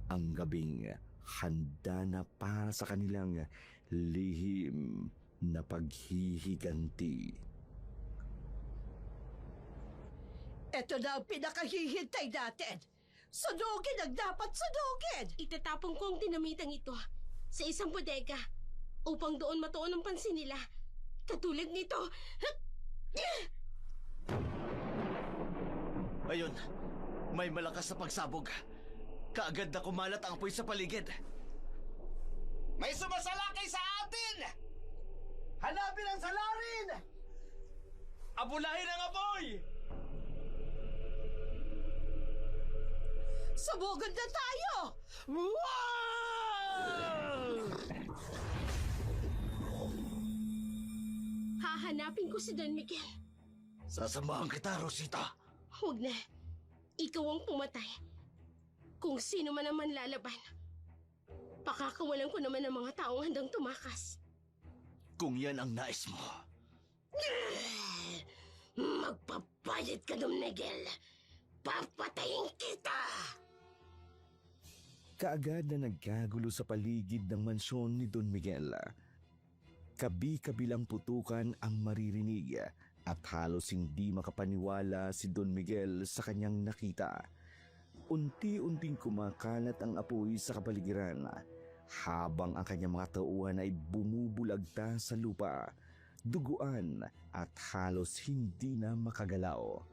[SPEAKER 5] Ang gabing handa na para sa kanilang lihim na paghihiganti.
[SPEAKER 7] Ito na ang pinakahihintay natin. Sunugin ang dapat sunugin!
[SPEAKER 2] Itatapon ko ang dinamitang ito sa isang bodega upang doon matuon ang pansin nila. Katulad nito.
[SPEAKER 1] Ayun, may malakas na pagsabog. Kaagad na kumalat ang apoy sa paligid.
[SPEAKER 8] May sumasalakay sa atin!
[SPEAKER 1] Hanapin ang salarin!
[SPEAKER 6] Abulahin ang apoy!
[SPEAKER 7] Sumugod na tayo!
[SPEAKER 2] Hahanapin ko si Don Miguel.
[SPEAKER 1] Sasamahan kita, Rosita.
[SPEAKER 2] Huwag na. Ikaw ang pumatay. Kung sino man naman lalaban, pakakawalan ko naman ng mga taong handang tumakas.
[SPEAKER 1] Kung yan ang nais mo.
[SPEAKER 2] Magpapalit ka, Don Miguel. Papatayin kita!
[SPEAKER 5] Kaagad na nagkagulo sa paligid ng mansyon ni Don Miguel. Kabi-kabilang putukan ang maririnig at halos hindi makapaniwala si Don Miguel sa kanyang nakita. Unti-unting kumakalat ang apoy sa kapaligiran habang ang kanyang mga tauhan ay bumubulagta sa lupa, duguan at halos hindi na makagalaw.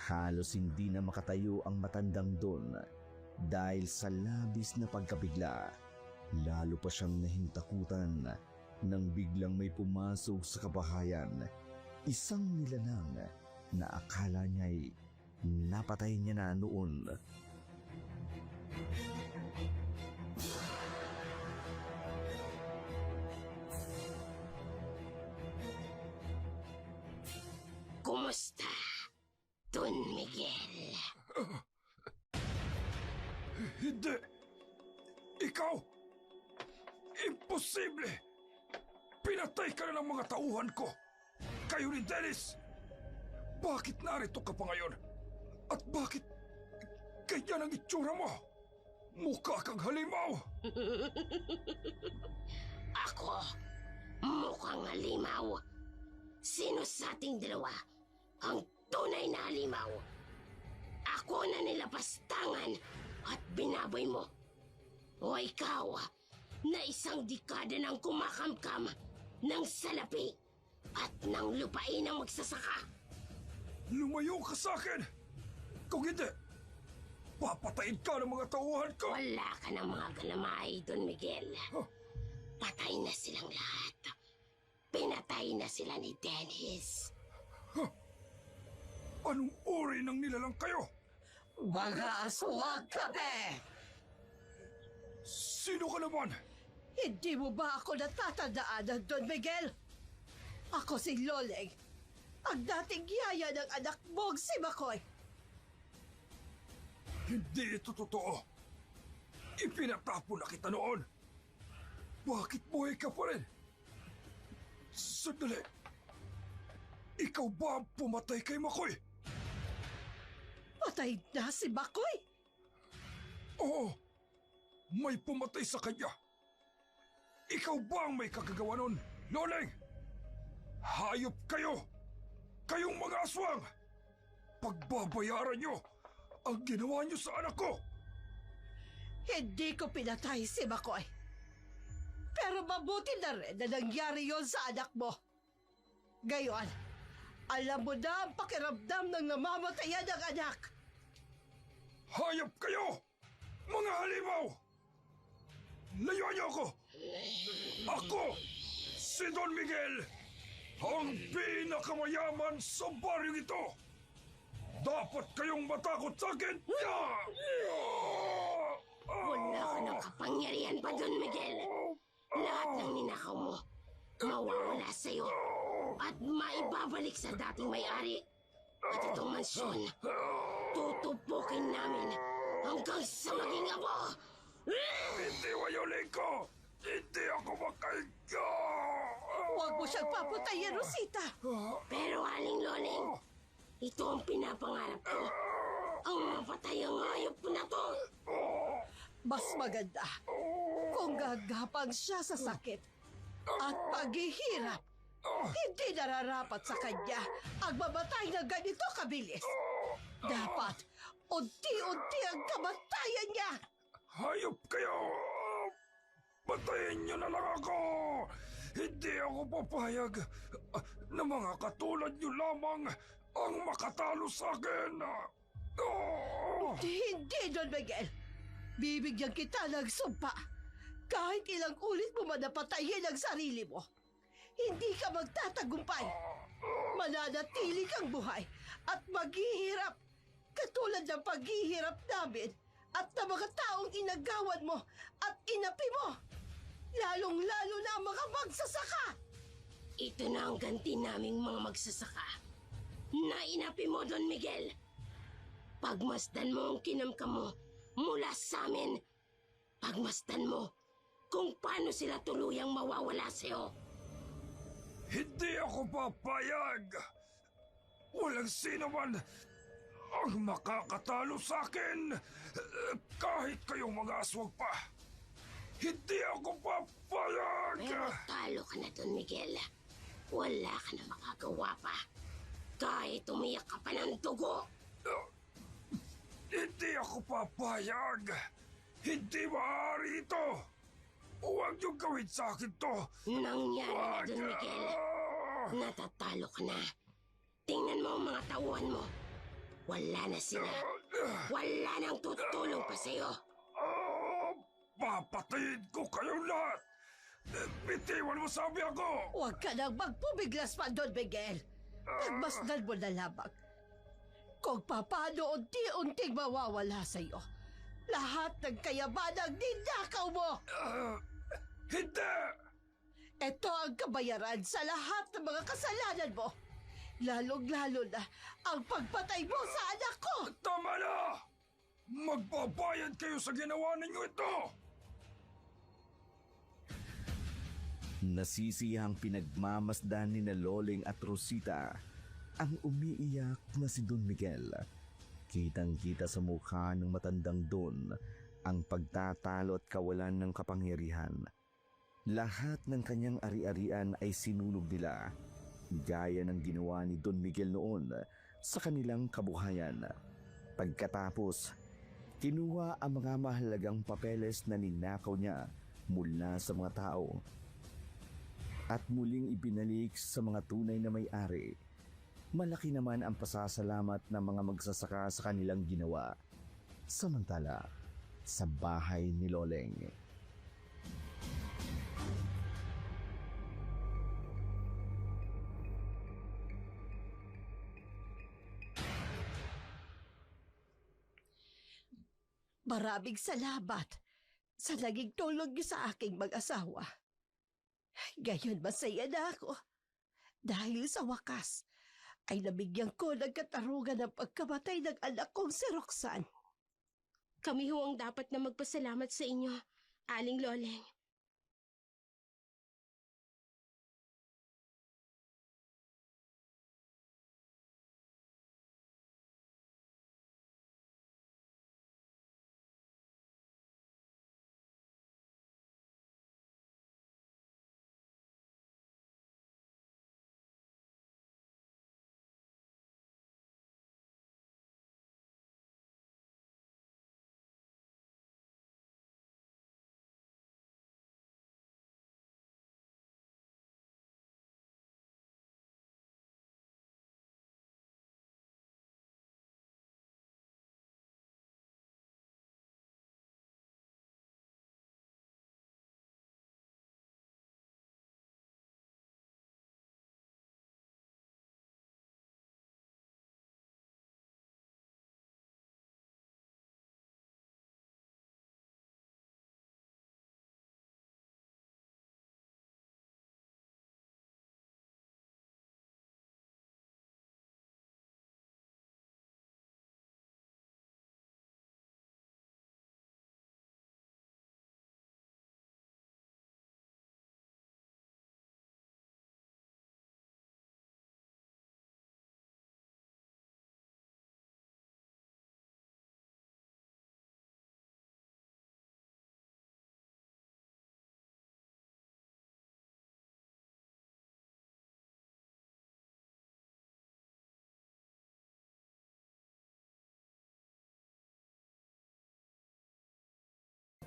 [SPEAKER 5] Halos hindi na makatayo ang matandang Don dahil sa labis na pagkabigla. Lalo pa siyang nahintakutan nang biglang may pumasok sa kabahayan. Isang nilalang na akala niya'y napatay niya na noon.
[SPEAKER 2] Kumusta, Don Miguel?
[SPEAKER 3] Hindi! Ikaw! Imposible! Pinatay Pinatay ka na ng mga tauhan ko! Kayo ni Dennis! Bakit narito ka pa ngayon? At bakit ganyan ang itsura mo? Mukha kang halimaw!
[SPEAKER 2] Ako, mukhang halimaw. Sino sa ating dalawa ang tunay na halimaw? Ako na nilapastangan at binaboy mo. O ikaw, na isang dekada ng kumakamkam ng salapi at ng lupain ng magsasaka.
[SPEAKER 3] Lumayo ka sa akin! Kung hindi, papatayin ka ng mga tauhan ko!
[SPEAKER 2] Wala ka ng mga galamay, Don Miguel.
[SPEAKER 3] Huh?
[SPEAKER 2] Patay na silang lahat. Pinatay na sila ni Dennis.
[SPEAKER 3] Anong uri ng nilalang kayo?
[SPEAKER 7] Mga aswang kami!
[SPEAKER 3] Sino ka naman?
[SPEAKER 7] Hindi mo ba ako natatandaan, Don Miguel? Ako si Loleng, ang dating yaya ng anak mong si Makoy.
[SPEAKER 3] Hindi ito totoo. Ipinatapon na kita noon. Bakit buhay ka pa rin? Sandali. Ikaw ba ang pumatay kay Makoy?
[SPEAKER 7] Patay na si Makoy?
[SPEAKER 3] Oo. May pumatay sa kanya. Ikaw ba ang may kagagawa nun, Loleng? Hayop kayo! Kayong mga aswang! Pagbabayaran nyo ang ginawa nyo sa anak ko!
[SPEAKER 7] Hindi ko pinatay si Makoy. Pero mabuti na rin na nangyari yon sa anak mo. Gayon, alam mo na ang pakiramdam ng namamatayan ng anak.
[SPEAKER 3] Hayop kayo! Mga halimaw! Layuan niyo ako! Ako, si Don Miguel, ang pinakamayaman sa baryong ito! Dapat kayong matakot sa akin!
[SPEAKER 2] Wala ka ng kapangyarihan pa, Don Miguel. Lahat ng ninakaw mo, mawawala sa'yo at maibabalik sa dating may-ari. At itong mansyon, tutupukin namin hanggang sa maging abo.
[SPEAKER 3] Hindi wayolin ko! Hindi ako makahiga!
[SPEAKER 7] Huwag mo siyang papatayin, Rosita.
[SPEAKER 2] Pero Aling Loling, ito ang pinapangarap ko. Ang mapatay ang hayop na to.
[SPEAKER 7] Mas maganda kung gagapang siya sa sakit at paghihirap. Hindi nararapat sa kanya ang mamatay na ganito kabilis. Dapat unti-unti ang kamatayan niya.
[SPEAKER 3] Hayop kayo! Patayin niyo na lang ako! Hindi ako papayag na mga katulad niyo lamang ang makatalo sa akin!
[SPEAKER 7] Hindi, Don Miguel. Bibigyan kita ng sumpa. Kahit ilang ulit mo manapatayin ang sarili mo, hindi ka magtatagumpay. Mananatili kang buhay at maghihirap katulad ng paghihirap namin at ng mga taong inagawan mo at inapi mo. Lalong-lalo na ang mga magsasaka.
[SPEAKER 2] Ito na ang ganti naming mga magsasaka. Nainapi mo, Don Miguel. Pagmasdan mo ang kinamkam mo mula sa amin. Pagmasdan mo kung paano sila tuluyang mawawala sa'yo.
[SPEAKER 3] Hindi ako papayag! Walang sino man ang makakatalo sa akin kahit kayong mga aswang pa. Hindi ako papayag!
[SPEAKER 2] Pero talo ka na, Don Miguel. Wala ka na makagawa pa. Kahit umiyak ka pa ng dugo.
[SPEAKER 3] Hindi ako papayag! Hindi maaari ito! Huwag niyong gawin sa akin to!
[SPEAKER 2] Nangyari na, Don Miguel. Natatalo ka na. Tingnan mo ang mga tauhan mo. Wala na sila. Wala nang tutulong pa sa'yo.
[SPEAKER 3] Papatayin ko kayong lahat! Bitiwan mo sabi ako!
[SPEAKER 7] Huwag ka nang magpumiglas pa, Don Miguel. Pagmasdan mo na lamang. Kung paano unti-unting mawawala sa'yo lahat ng kayamanang ninakaw mo.
[SPEAKER 3] Hindi!
[SPEAKER 7] Ito ang kabayaran sa lahat ng mga kasalanan mo. Lalong-lalo na ang pagpatay mo sa anak ko.
[SPEAKER 3] Tama na! Magbabayad kayo sa ginawa ninyo ito!
[SPEAKER 5] Nasisiyang pinagmamasdan ni na Loling at Rosita ang umiiyak na si Don Miguel. Kitang-kita sa mukha ng matandang Don ang pagtatalo at kawalan ng kapangyarihan. Lahat ng kanyang ari-arian ay sinunog nila, gaya ng ginawa ni Don Miguel noon sa kanilang kabuhayan. Pagkatapos, kinuha ang mga mahalagang papeles na ninakaw niya mula sa mga tao at muling ibinalik sa mga tunay na may-ari. Malaki naman ang pasasalamat ng mga magsasaka sa kanilang ginawa. Samantala, sa bahay ni Loleng,
[SPEAKER 7] Maraming salamat sa naging tulong niyo sa aking mag-asawa. Ngayon masaya na ako dahil sa wakas ay nabigyan ko ng katarungan ng pagkamatay ng anak kong si Roxanne.
[SPEAKER 2] Kami ho ang dapat na magpasalamat sa inyo, Aling Loleng.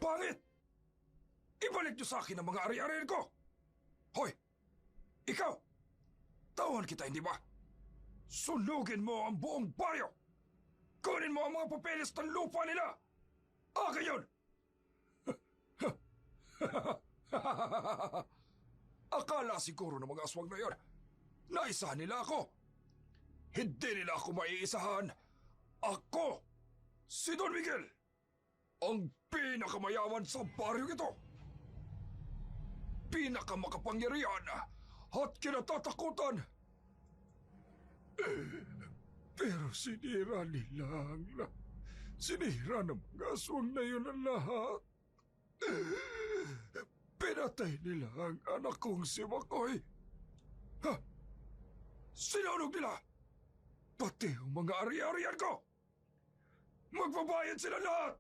[SPEAKER 3] Pangit! Ibalik niyo sa akin ang mga ari-arian ko! Hoy! Ikaw! Tauhan kita, hindi ba? Sunugin mo ang buong baryo! Kunin mo ang mga papeles ng lupa nila! Akin yun! Akala siguro ng mga aswang na yun, naisahan nila ako. Hindi nila ako maiisahan. Ako, si Don Miguel, ang pinakamayaman sa baryong ito. Pinakamakapangyarihan at kinatatakutan. Pero sinira nila ang lahat. Sinira ng mga aswang na yun ang lahat. Pinatay nila ang anak kong si Makoy. Ha? Sinunog nila pati ang mga ari-arian ko. Magbabayad sila lahat.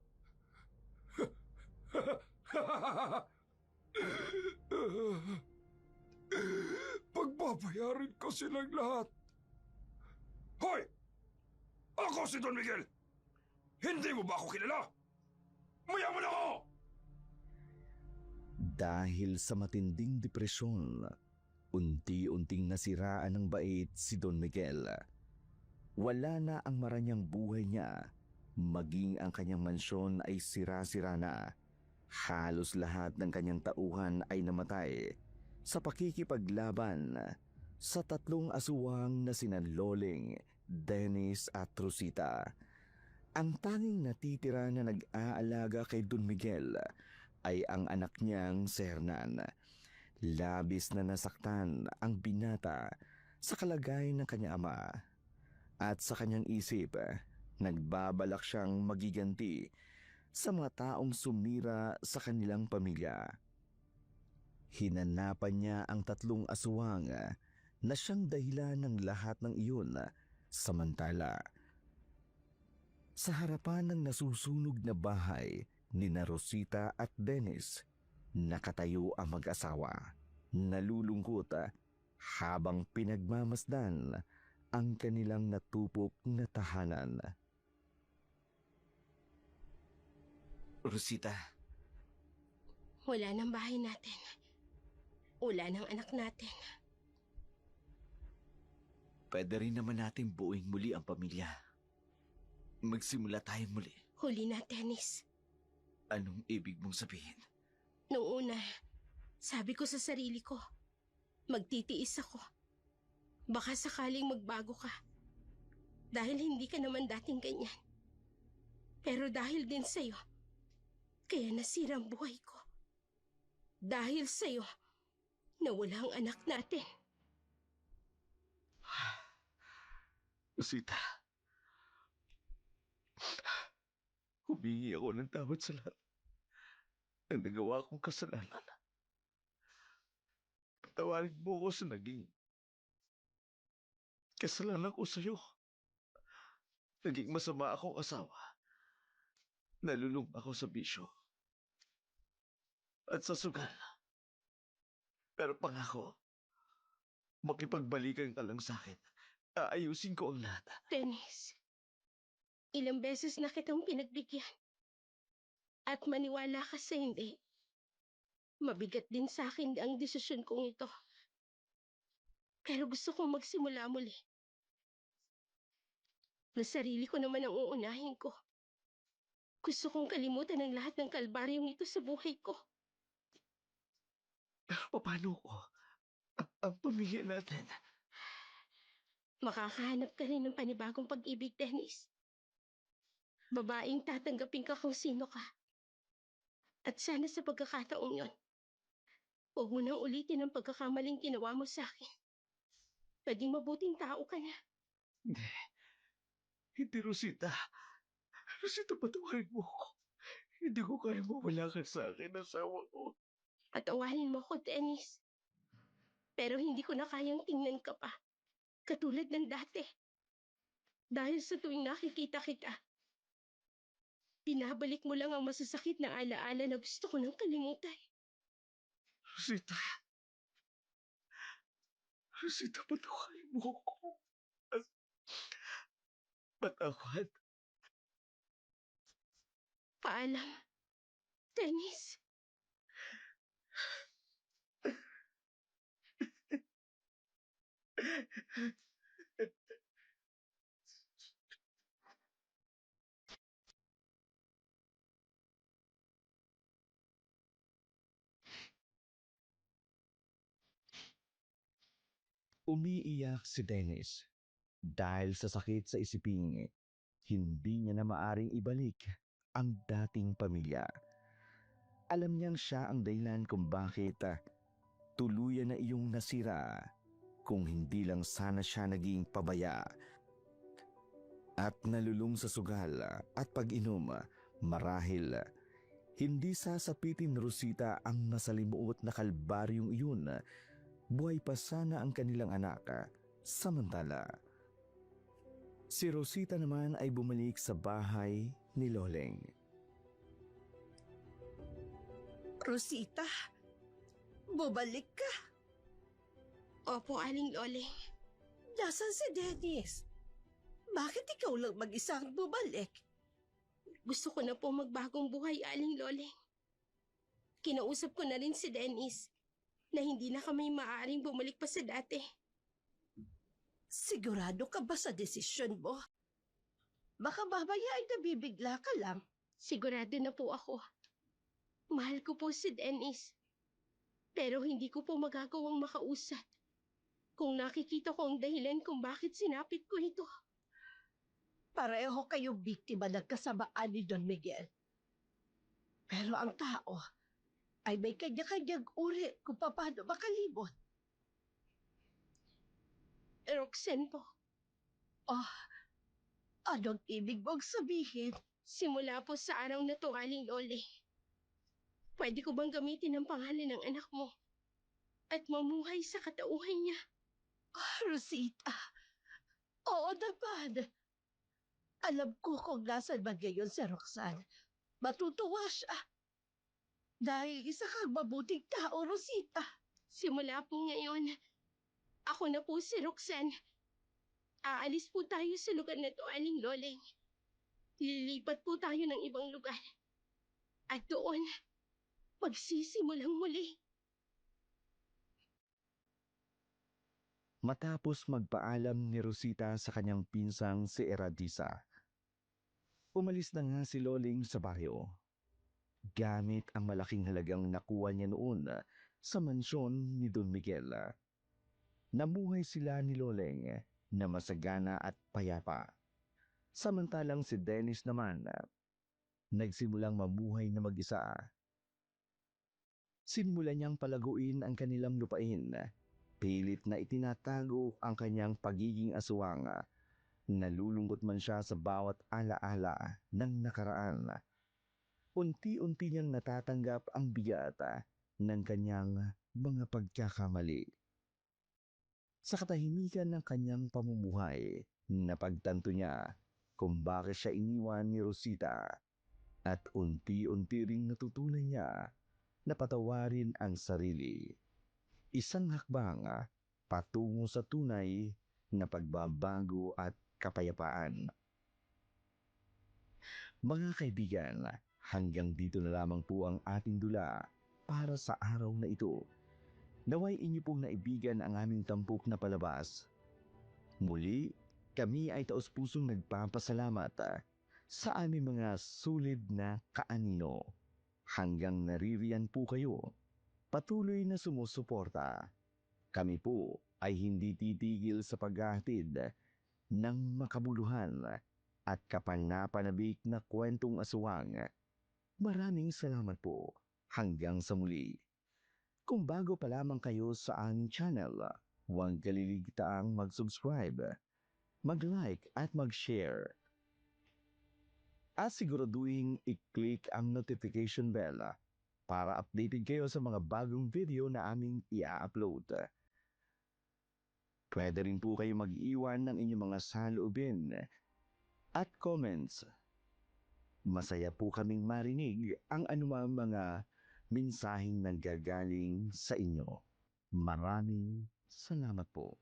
[SPEAKER 3] Pagbabayarin ko silang lahat. Hoy! Ako si Don Miguel! Hindi mo ba ako kilala? Mayaman ako!
[SPEAKER 5] dahil sa matinding depresyon, unti-unting nasiraan ng bait si Don Miguel. Wala na ang maranyang buhay niya, maging ang kanyang mansyon ay sira-sira na. Halos lahat ng kanyang tauhan ay namatay sa pakikipaglaban sa tatlong aswang na sina Loleng, Dennis at Rosita. Ang tanging natitira na nag-aalaga kay Don Miguel ay ang anak niyang si Hernan. Labis na nasaktan ang binata sa kalagayan ng kanyang ama. At sa kanyang isip, nagbabalak siyang magiganti sa mga taong sumira sa kanilang pamilya. Hinanapan niya ang 3 aswang na siyang dahilan ng lahat ng iyon. Samantala, sa harapan ng nasusunog na bahay ni na Rosita at Dennis, nakatayo ang mag-asawa. Nalulungkot habang pinagmamasdan ang kanilang natupok na tahanan.
[SPEAKER 1] Rosita,
[SPEAKER 2] Wala ng bahay natin. Wala ng anak natin.
[SPEAKER 1] pwede rin naman natin buuin muli ang pamilya. Magsimula tayo muli.
[SPEAKER 2] Huli na, Dennis.
[SPEAKER 1] Anong ibig mong sabihin?
[SPEAKER 2] Noong una, sabi ko sa sarili ko, magtitiis ako. Baka sakaling magbago ka. Dahil hindi ka naman dating ganyan. Pero dahil din sa'yo, kaya nasira ang buhay ko. Dahil sa'yo, nawala ang anak natin.
[SPEAKER 5] Rosita, humingi ako ng tawad sa lahat ng nagawa kong kasalanan. Patawarin mo ko sa naging kasalanan ko sa'yo. Naging masama akong asawa. Nalulung ako sa bisyo at sa sugal. Pero pangako, makipagbalikan ka lang sa akin. Aayusin ko ang lahat.
[SPEAKER 2] Dennis, ilang beses na kitang pinagbigyan. At maniwala ka sa hindi. Mabigat din sa akin ang desisyon kong ito. Pero gusto kong magsimula muli. Na sarili ko naman ang uunahin ko. Gusto kong kalimutan ang lahat ng kalbaryong ito sa buhay ko.
[SPEAKER 5] Pero paano ko? Ang pamilya natin.
[SPEAKER 2] Makakahanap ka rin ng panibagong pag-ibig, Dennis. Babaeng tatanggapin ka kung sino ka. At sana sa pagkakataong yon, huwag mo nang ulitin ang pagkakamaling ginawa mo sa akin. Pwedeng mabuting tao ka na.
[SPEAKER 5] Hindi. Hindi, Rosita. Rosita, patawarin mo ko. Hindi ko kaya mawala ka sa akin, asawa ko.
[SPEAKER 2] Patawarin mo ko, Dennis. Pero hindi ko na kayang tingnan ka pa. Katulad ng dati. Dahil sa tuwing nakikita kita, binabalik mo lang ang masasakit na alaala na gusto ko nang kalimutan.
[SPEAKER 5] Rosita. Rosita, patawarin mo ko. Patawad.
[SPEAKER 2] Paalam, Dennis.
[SPEAKER 5] Umiiyak si Dennis dahil sa sakit sa isiping. Hindi niya na maaring ibalik ang dating pamilya. Alam niyang siya ang dahilan kung bakit tuluyan na iyong nasira, kung hindi lang sana siya naging pabaya. At nalulung sa sugal at pag-inom, marahil hindi sasapitin, Rosita, ang masalimuot na kalbaryong iyon. Buhay pa sana ang kanilang anak. Samantala, si Rosita naman ay bumalik sa bahay ni Loleng.
[SPEAKER 7] Rosita, bumalik ka.
[SPEAKER 2] Opo, Aling Loleng.
[SPEAKER 7] Nasaan si Dennis? Bakit ikaw lang mag-isang bumalik?
[SPEAKER 2] Gusto ko na po magbagong buhay, Aling Loleng. Kinausap ko na rin si Dennis na hindi na kami maaaring bumalik pa sa dati.
[SPEAKER 7] Sigurado ka ba sa desisyon mo? Baka mamaya ay nabibigla ka lang.
[SPEAKER 2] Sigurado na po ako. Mahal ko po si Dennis. Pero hindi ko po magagawang makausap kung nakikita ko ang dahilan kung bakit sinapit ko ito.
[SPEAKER 7] Pareho kayong biktima ng kasamaan ni Don Miguel. Pero ang tao ay may kanya-kanyang uri kung paano makalimot.
[SPEAKER 2] Roxanne po.
[SPEAKER 7] Anong ibig mong sabihin?
[SPEAKER 2] Simula po sa araw na to, Aling Lole. Pwede ko bang gamitin ang pangalan ng anak mo? at mamuhay sa katauhan niya.
[SPEAKER 7] Rosita, oo naman. Alam ko kung nasan man ngayon si Roxanne. Matutuwa siya. Dahil isa kang mabuting tao, Rosita.
[SPEAKER 2] Simula po ngayon, ako na po si Roxanne. Aalis po tayo sa lugar na to, Aling Loleng. Lilipat po tayo ng ibang lugar. At doon, magsisimulang muli.
[SPEAKER 5] Matapos magpaalam ni Rosita sa kanyang pinsang si Eradisa, umalis na nga si Loling sa baryo. Gamit ang malaking halagang nakuha niya noon sa mansyon ni Don Miguel. Namuhay sila ni Loleng na masagana at payapa. Samantalang si Dennis naman, nagsimulang mamuhay na mag-isa. Simulan niyang palaguin ang kanilang lupain. Pilit na itinatago ang kanyang pagiging aswang. Nalulungkot man siya sa bawat alaala ng nakaraan. Unti-unti niyang natatanggap ang bigat ng kanyang mga pagkakamali. Sa katahimikan ng kanyang pamumuhay, napagtanto niya kung bakit siya iniwan ni Rosita at unti-unti ring natutunan niya na patawarin ang sarili. Isang hakbang patungo sa tunay na pagbabago at kapayapaan. Mga kaibigan, hanggang dito na lamang po ang ating dula para sa araw na ito. Naway inyo pong naibigan ang aming tampok na palabas. Muli, kami ay taos-pusong nagpapasalamat sa aming mga sulid na kaanino. Hanggang naririyan po kayo, patuloy na sumusuporta. Kami po ay hindi titigil sa paghahatid ng makabuluhan at kapanapanabik na kwentong aswang. Maraming salamat po. Hanggang sa muli. Kung bago pa lamang kayo sa aming channel, huwag kaliligtaang mag-subscribe, mag-like at mag-share. At siguraduhin i-click ang notification bell para updated kayo sa mga bagong video na aming i-upload. Pwede rin po kayo mag-iwan ng inyong mga saloobin at comments. Masaya po kaming marinig ang anumang mga mensaheng nanggagaling sa inyo. Maraming salamat po.